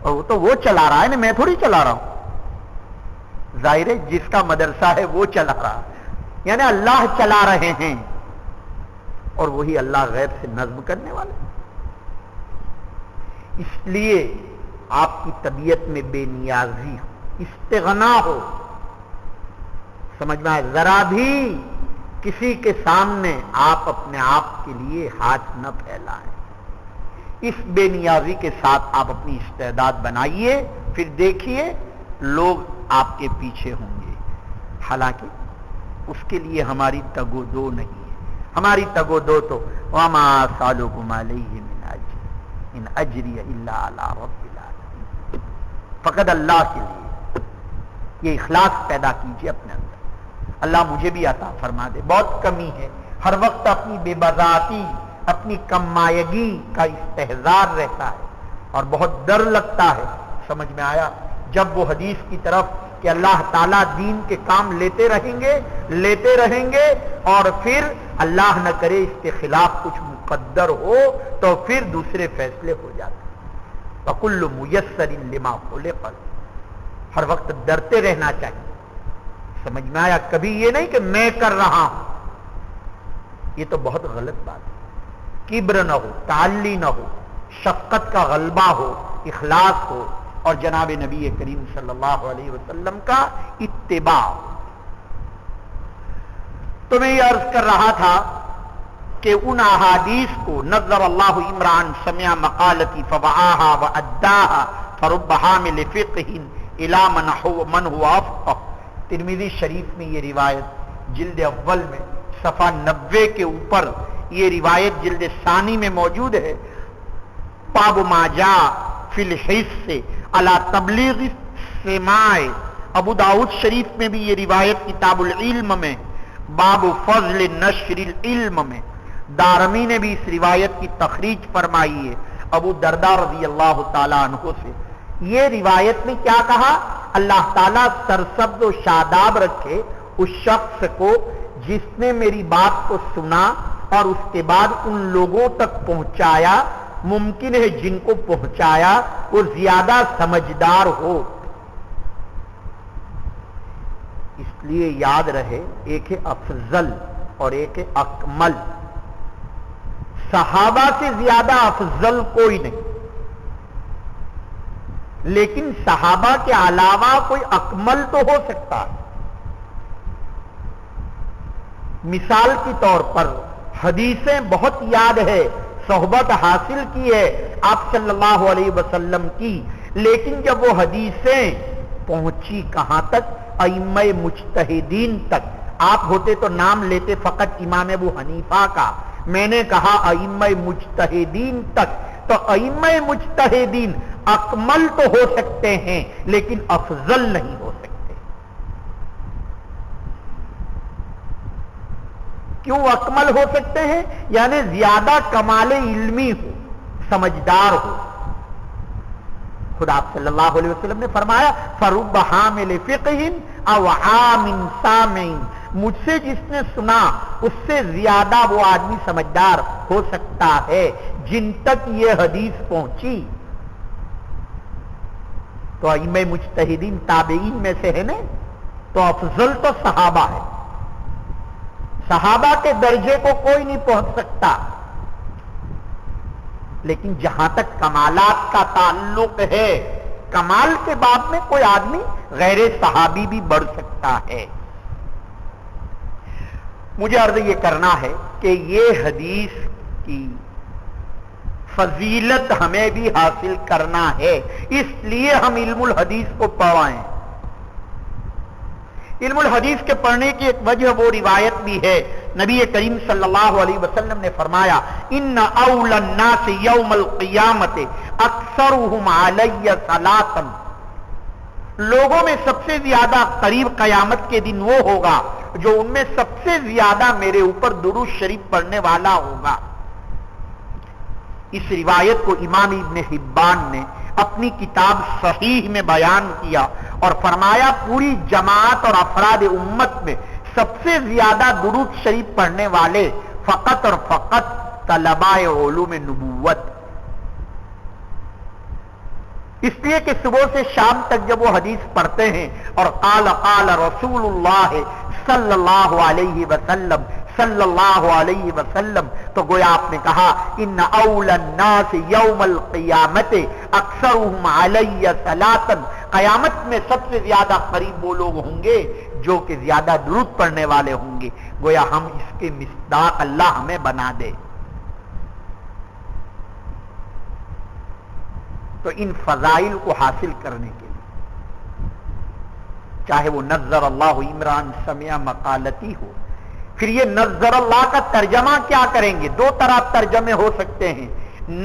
اور وہ تو وہ چلا رہا ہے نا، میں تھوڑی چلا رہا ہوں. ظاہر ہے جس کا مدرسہ ہے وہ چلا رہا، یعنی اللہ چلا رہے ہیں، اور وہی اللہ غیب سے نظم کرنے والے. اس لیے آپ کی طبیعت میں بے نیازی ہو، استغنا ہو. سمجھ میں آئے؟ ذرا بھی کسی کے سامنے آپ اپنے آپ کے لیے ہاتھ نہ پھیلائیں. اس بے نیازی کے ساتھ آپ اپنی استعداد بنائیے، پھر دیکھیے لوگ آپ کے پیچھے ہوں گے. حالانکہ اس کے لیے ہماری تگ و دو نہیں ہے. ہماری تگ و دو تو وما سالکم علیہ من اجر ان اجری الا علی رب العالمین، فقط اللہ کے لیے. یہ اخلاص پیدا کیجیے اپنے اندر. اللہ مجھے بھی عطا فرما دے. بہت کمی ہے، ہر وقت اپنی بے بذاتی، اپنی کم مایگی کا استحضار رہتا ہے اور بہت ڈر لگتا ہے. سمجھ میں آیا؟ جب وہ حدیث کی طرف کہ اللہ تعالیٰ دین کے کام لیتے رہیں گے اور پھر اللہ نہ کرے اس کے خلاف کچھ مقدر ہو تو پھر دوسرے فیصلے ہو جاتے ہیں. وَكُلُّ مُيَسَّرٍ لِمَا خُلِقَ لَهُ. ہر وقت ڈرتے رہنا چاہیے. سمجھ میں آیا؟ کبھی یہ نہیں کہ میں کر رہا ہوں، یہ تو بہت غلط بات ہے. کبر نہ ہو، تعلی نہ ہو، شفقت کا غلبہ ہو، اخلاص ہو، اور جناب نبی کریم صلی اللہ علیہ وسلم کا اتباع. تو میں یہ عرض کر رہا تھا کہ ان احادیث کو نظر اللہ عمران سمع مقالتی فوعاها واداها فرب حامل فقہ الی من هو افقہ. ترمذی شریف میں یہ روایت جلد اول میں صفحہ 90 کے اوپر یہ روایت جلد ثانی میں موجود ہے. باب ما جاء فی الحث علی تبلیغ السماع. ابو داؤد شریف میں بھی یہ روایت کتاب العلم میں باب فضل نشر العلم میں. دارمی نے بھی اس روایت کی تخریج فرمائی ہے ابو درداء رضی اللہ تعالیٰ عنہ سے. یہ روایت میں کیا کہا؟ اللہ تعالیٰ سرسبز و شاداب رکھے اس شخص کو جس نے میری بات کو سنا اور اس کے بعد ان لوگوں تک پہنچایا. ممکن ہے جن کو پہنچایا وہ زیادہ سمجھدار ہو. لیے یاد رہے، ایک ہے افضل اور ایک ہے اکمل. صحابہ سے زیادہ افضل کوئی نہیں، لیکن صحابہ کے علاوہ کوئی اکمل تو ہو سکتا ہے. مثال کے طور پر حدیثیں بہت یاد ہے، صحبت حاصل کی ہے آپ صلی اللہ علیہ وسلم کی، لیکن جب وہ حدیثیں پہنچی کہاں تک؟ ائمہ مجتہدین تک. آپ ہوتے تو نام لیتے فقط امام ابو حنیفہ کا، میں نے کہا ائمہ مجتہدین تک. تو ائمہ مجتہدین اکمل تو ہو سکتے ہیں لیکن افضل نہیں ہو سکتے. کیوں اکمل ہو سکتے ہیں؟ یعنی زیادہ کمال علمی ہو، سمجھدار ہو. خدا آپ صلی اللہ علیہ وسلم نے فرمایا فَرُبَّ حَامِلِ فِقْهٍ أَوْ عَامٍ سَامِعٍ، مجھ سے جس نے سنا اس سے زیادہ وہ آدمی سمجھدار ہو سکتا ہے جن تک یہ حدیث پہنچی. تو ائمہ مجتہدین تابعین میں سے ہے نا، تو افضل تو صحابہ ہے. صحابہ کے درجے کو کوئی نہیں پہنچ سکتا، لیکن جہاں تک کمالات کا تعلق ہے، کمال کے بعد میں کوئی آدمی غیر صحابی بھی بڑھ سکتا ہے. مجھے عرض یہ کرنا ہے کہ یہ حدیث کی فضیلت ہمیں بھی حاصل کرنا ہے، اس لیے ہم علم الحدیث کو پڑھائیں. علم الحدیث کے پڑھنے کی ایک وجہ وہ روایت بھی ہے، نبی کریم صلی اللہ علیہ وسلم نے فرمایا ان اول الناس یوم القیامت اکثرهم علی صلاۃ، لوگوں میں سب سے زیادہ قریب قیامت کے دن وہ ہوگا جو ان میں سب سے زیادہ میرے اوپر درود شریف پڑھنے والا ہوگا. اس روایت کو امام ابن حبان نے اپنی کتاب صحیح میں بیان کیا اور فرمایا پوری جماعت اور افراد امت میں سب سے زیادہ درود شریف پڑھنے والے فقط اور فقط طلباء علوم نبوت. اس لیے کہ صبح سے شام تک جب وہ حدیث پڑھتے ہیں اور قال قال رسول اللہ صلی اللہ علیہ وسلم صلی اللہ علیہ وسلم، تو گویا آپ نے کہا ان اول الناس یوم القیامت اکثرهم علی صلاۃ، قیامت میں سب سے زیادہ قریب وہ لوگ ہوں گے جو کہ زیادہ درود پڑھنے والے ہوں گے. گویا ہم اس کے مصداق اللہ ہمیں بنا دے. تو ان فضائل کو حاصل کرنے کے لیے چاہے وہ نظر اللہ عمران سمع مقالتی ہو، پھر یہ نظر اللہ کا ترجمہ کیا کریں گے؟ دو طرح ترجمے ہو سکتے ہیں.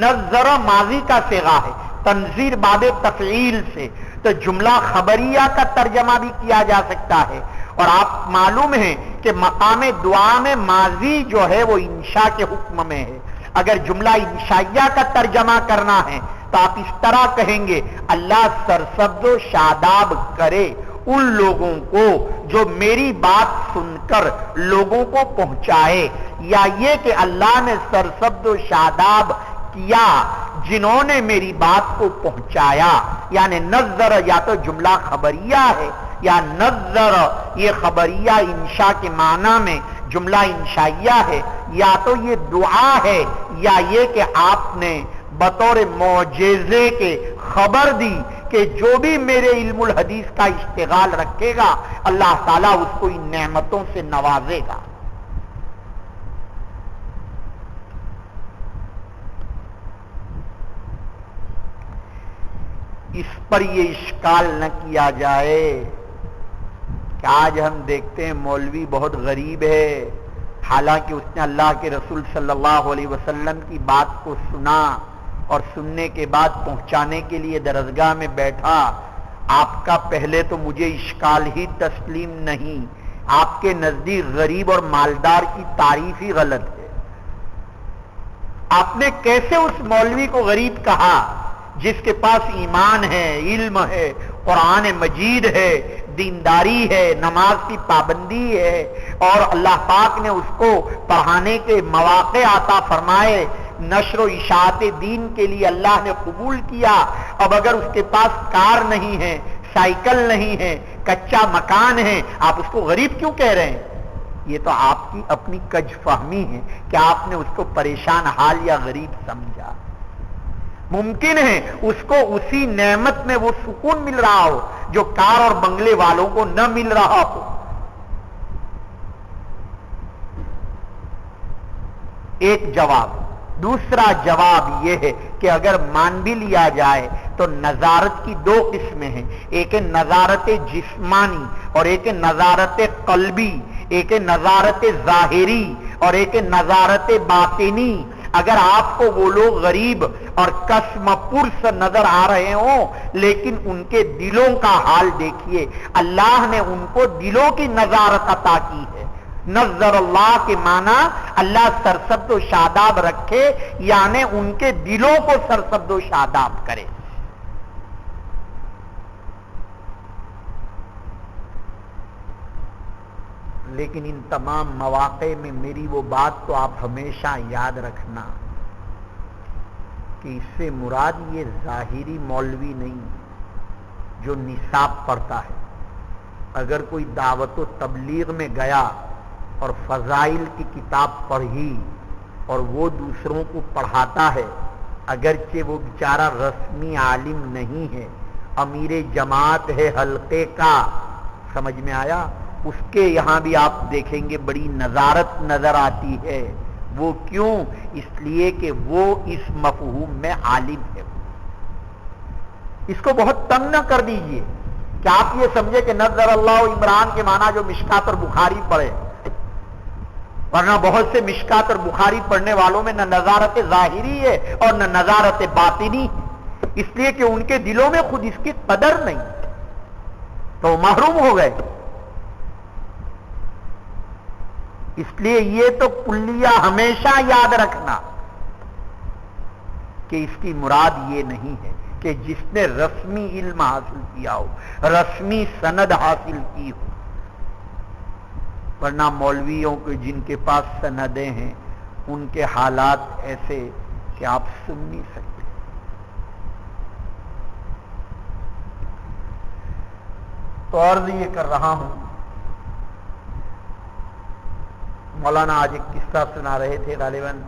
نظر ماضی کا صیغہ ہے، تنظیر باب تفعیل سے، تو جملہ خبریہ کا ترجمہ بھی کیا جا سکتا ہے. اور آپ معلوم ہے کہ مقام دعا میں ماضی جو ہے وہ انشاء کے حکم میں ہے. اگر جملہ انشائیہ کا ترجمہ کرنا ہے تو آپ اس طرح کہیں گے اللہ سرسبز و شاداب کرے ان لوگوں کو جو میری بات سن کر لوگوں کو پہنچائے، یا یہ کہ اللہ نے سرسبز و شاداب کیا جنہوں نے میری بات کو پہنچایا. یعنی نظر یا تو جملہ خبریہ ہے یا نظر یہ خبریہ انشاء کے معنی میں جملہ انشائیہ ہے، یا تو یہ دعا ہے یا یہ کہ آپ نے بطور معجزے کے خبر دی کہ جو بھی میرے علم الحدیث کا اشتغال رکھے گا اللہ تعالیٰ اس کو ان نعمتوں سے نوازے گا. اس پر یہ اشکال نہ کیا جائے کہ آج ہم دیکھتے ہیں مولوی بہت غریب ہے، حالانکہ اس نے اللہ کے رسول صلی اللہ علیہ وسلم کی بات کو سنا اور سننے کے بعد پہنچانے کے لیے درسگاہ میں بیٹھا. آپ کا پہلے تو مجھے اشکال ہی تسلیم نہیں، آپ کے نزدیک غریب اور مالدار کی تعریف ہی غلط ہے. آپ نے کیسے اس مولوی کو غریب کہا جس کے پاس ایمان ہے، علم ہے، قرآن مجید ہے، دینداری ہے، نماز کی پابندی ہے، اور اللہ پاک نے اس کو پڑھانے کے مواقع عطا فرمائے، نشر و اشاعت دین کے لیے اللہ نے قبول کیا. اب اگر اس کے پاس کار نہیں ہے، سائیکل نہیں ہے، کچا مکان ہے، آپ اس کو غریب کیوں کہہ رہے ہیں؟ یہ تو آپ کی اپنی کج فہمی ہے کہ آپ نے اس کو پریشان حال یا غریب سمجھا۔ ممکن ہے اس کو اسی نعمت میں وہ سکون مل رہا ہو جو کار اور بنگلے والوں کو نہ مل رہا ہو۔ ایک جواب۔ دوسرا جواب یہ ہے کہ اگر مان بھی لیا جائے تو نظارت کی دو قسمیں ہیں، ایک ہے نظارت جسمانی اور ایک ہے نظارت قلبی، ایک ہے نظارت ظاہری اور ایک ہے نظارت باطنی۔ اگر آپ کو وہ لوگ غریب اور قسم پرس نظر آ رہے ہوں لیکن ان کے دلوں کا حال دیکھیے، اللہ نے ان کو دلوں کی نظارت عطا کی ہے۔ نظر اللہ کے معنی اللہ سرسبز و شاداب رکھے، یعنی ان کے دلوں کو سرسبز و شاداب کرے۔ لیکن ان تمام مواقع میں میری وہ بات تو آپ ہمیشہ یاد رکھنا کہ اس سے مراد یہ ظاہری مولوی نہیں جو نصاب پڑھتا ہے۔ اگر کوئی دعوت و تبلیغ میں گیا اور فضائل کی کتاب پڑھی اور وہ دوسروں کو پڑھاتا ہے، اگرچہ وہ بیچارہ رسمی عالم نہیں ہے، امیر جماعت ہے حلقے کا، سمجھ میں آیا؟ اس کے یہاں بھی آپ دیکھیں گے بڑی نظارت نظر آتی ہے۔ وہ کیوں؟ اس لیے کہ وہ اس مفہوم میں عالم ہے۔ اس کو بہت تنگ نہ کر دیجئے کہ آپ یہ سمجھے کہ نظر اللہ و عمران کے معنی جو مشکات اور بخاری پڑھے، ورنہ بہت سے مشکات اور بخاری پڑھنے والوں میں نہ نظارت ظاہری ہے اور نہ نظارت باطنی، اس لیے کہ ان کے دلوں میں خود اس کی قدر نہیں، تو محروم ہو گئے۔ اس لیے یہ تو کلیہ ہمیشہ یاد رکھنا کہ اس کی مراد یہ نہیں ہے کہ جس نے رسمی علم حاصل کیا ہو، رسمی سند حاصل کی ہو، ورنہ مولویوں کے جن کے پاس سندیں ہیں ان کے حالات ایسے کہ آپ سن نہیں سکتے۔ تو عرض یہ کر رہا ہوں، مولانا آج ایک قصہ سنا رہے تھے غالباً،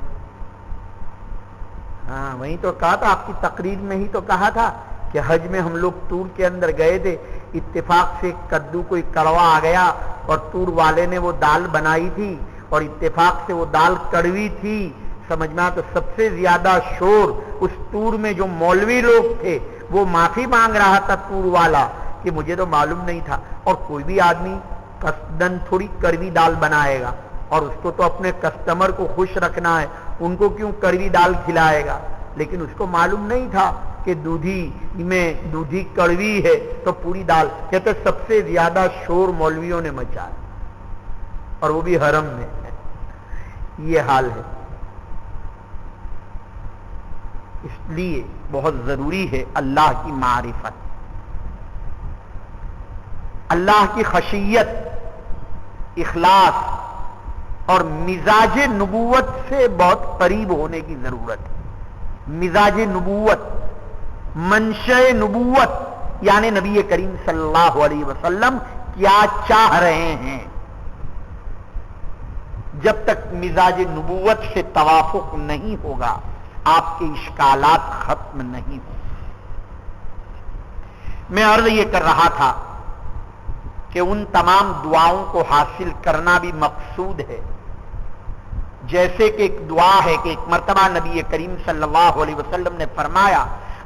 ہاں وہیں تو کہا تھا، آپ کی تقریر میں ہی تو کہا تھا کہ حج میں ہم لوگ تور کے اندر گئے تھے، اتفاق سے کدو کوئی کڑوا آ گیا اور تور والے نے وہ دال بنائی تھی اور اتفاق سے وہ دال کڑوی تھی، سمجھنا۔ تو سب سے زیادہ شور اس تور میں جو مولوی لوگ تھے وہ معافی مانگ رہا تھا تور والا کہ مجھے تو معلوم نہیں تھا، اور کوئی بھی آدمی قصدن تھوڑی کڑوی دال بنائے گا، اور اس کو تو اپنے کسٹمر کو خوش رکھنا ہے، ان کو کیوں کڑوی دال کھلائے گا؟ لیکن اس کو معلوم نہیں تھا کہ دودھی کڑوی ہے تو پوری دال، کہتے سب سے زیادہ شور مولویوں نے مچایا، اور وہ بھی حرم میں۔ یہ حال ہے۔ اس لیے بہت ضروری ہے اللہ کی معرفت، اللہ کی خشیت، اخلاص اور مزاج نبوت سے بہت قریب ہونے کی ضرورت ہے۔ مزاج نبوت، منشأ نبوت، یعنی نبی کریم صلی اللہ علیہ وسلم کیا چاہ رہے ہیں۔ جب تک مزاج نبوت سے توافق نہیں ہوگا آپ کے اشکالات ختم نہیں ہوں۔ میں عرض یہ کر رہا تھا کہ ان تمام دعاؤں کو حاصل کرنا بھی مقصود ہے، جیسے کہ ایک دعا ہے کہ ایک مرتبہ نبی کریم صلی اللہ علیہ وسلم نے فرمایا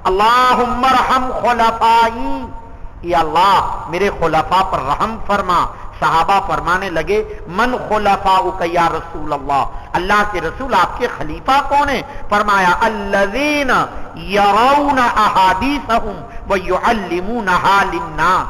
اللہم ارحم خلفائی، یا اللہ میرے خلفاء پر رحم فرما۔ صحابہ فرمانے لگے من خلفاؤک یا رسول اللہ، اللہ کے رسول آپ کے خلیفہ کون ہیں؟ فرمایا الذین یرون احادیثہم ویعلمونہا للناس،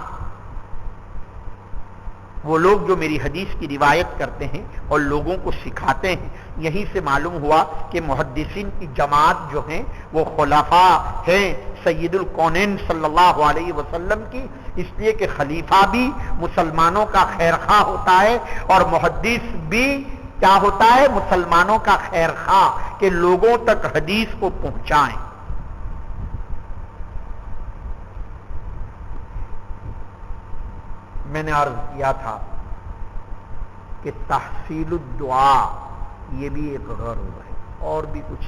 وہ لوگ جو میری حدیث کی روایت کرتے ہیں اور لوگوں کو سکھاتے ہیں۔ یہیں سے معلوم ہوا کہ محدثین کی جماعت جو ہیں وہ خلفاء ہیں سید الکونین صلی اللہ علیہ وسلم کی، اس لیے کہ خلیفہ بھی مسلمانوں کا خیرخواہ ہوتا ہے اور محدث بھی کیا ہوتا ہے؟ مسلمانوں کا خیرخواہ، کہ لوگوں تک حدیث کو پہنچائیں۔ میں نے عرض کیا تھا کہ تحصیل الدعا یہ بھی ایک غرض ہے، اور بھی کچھ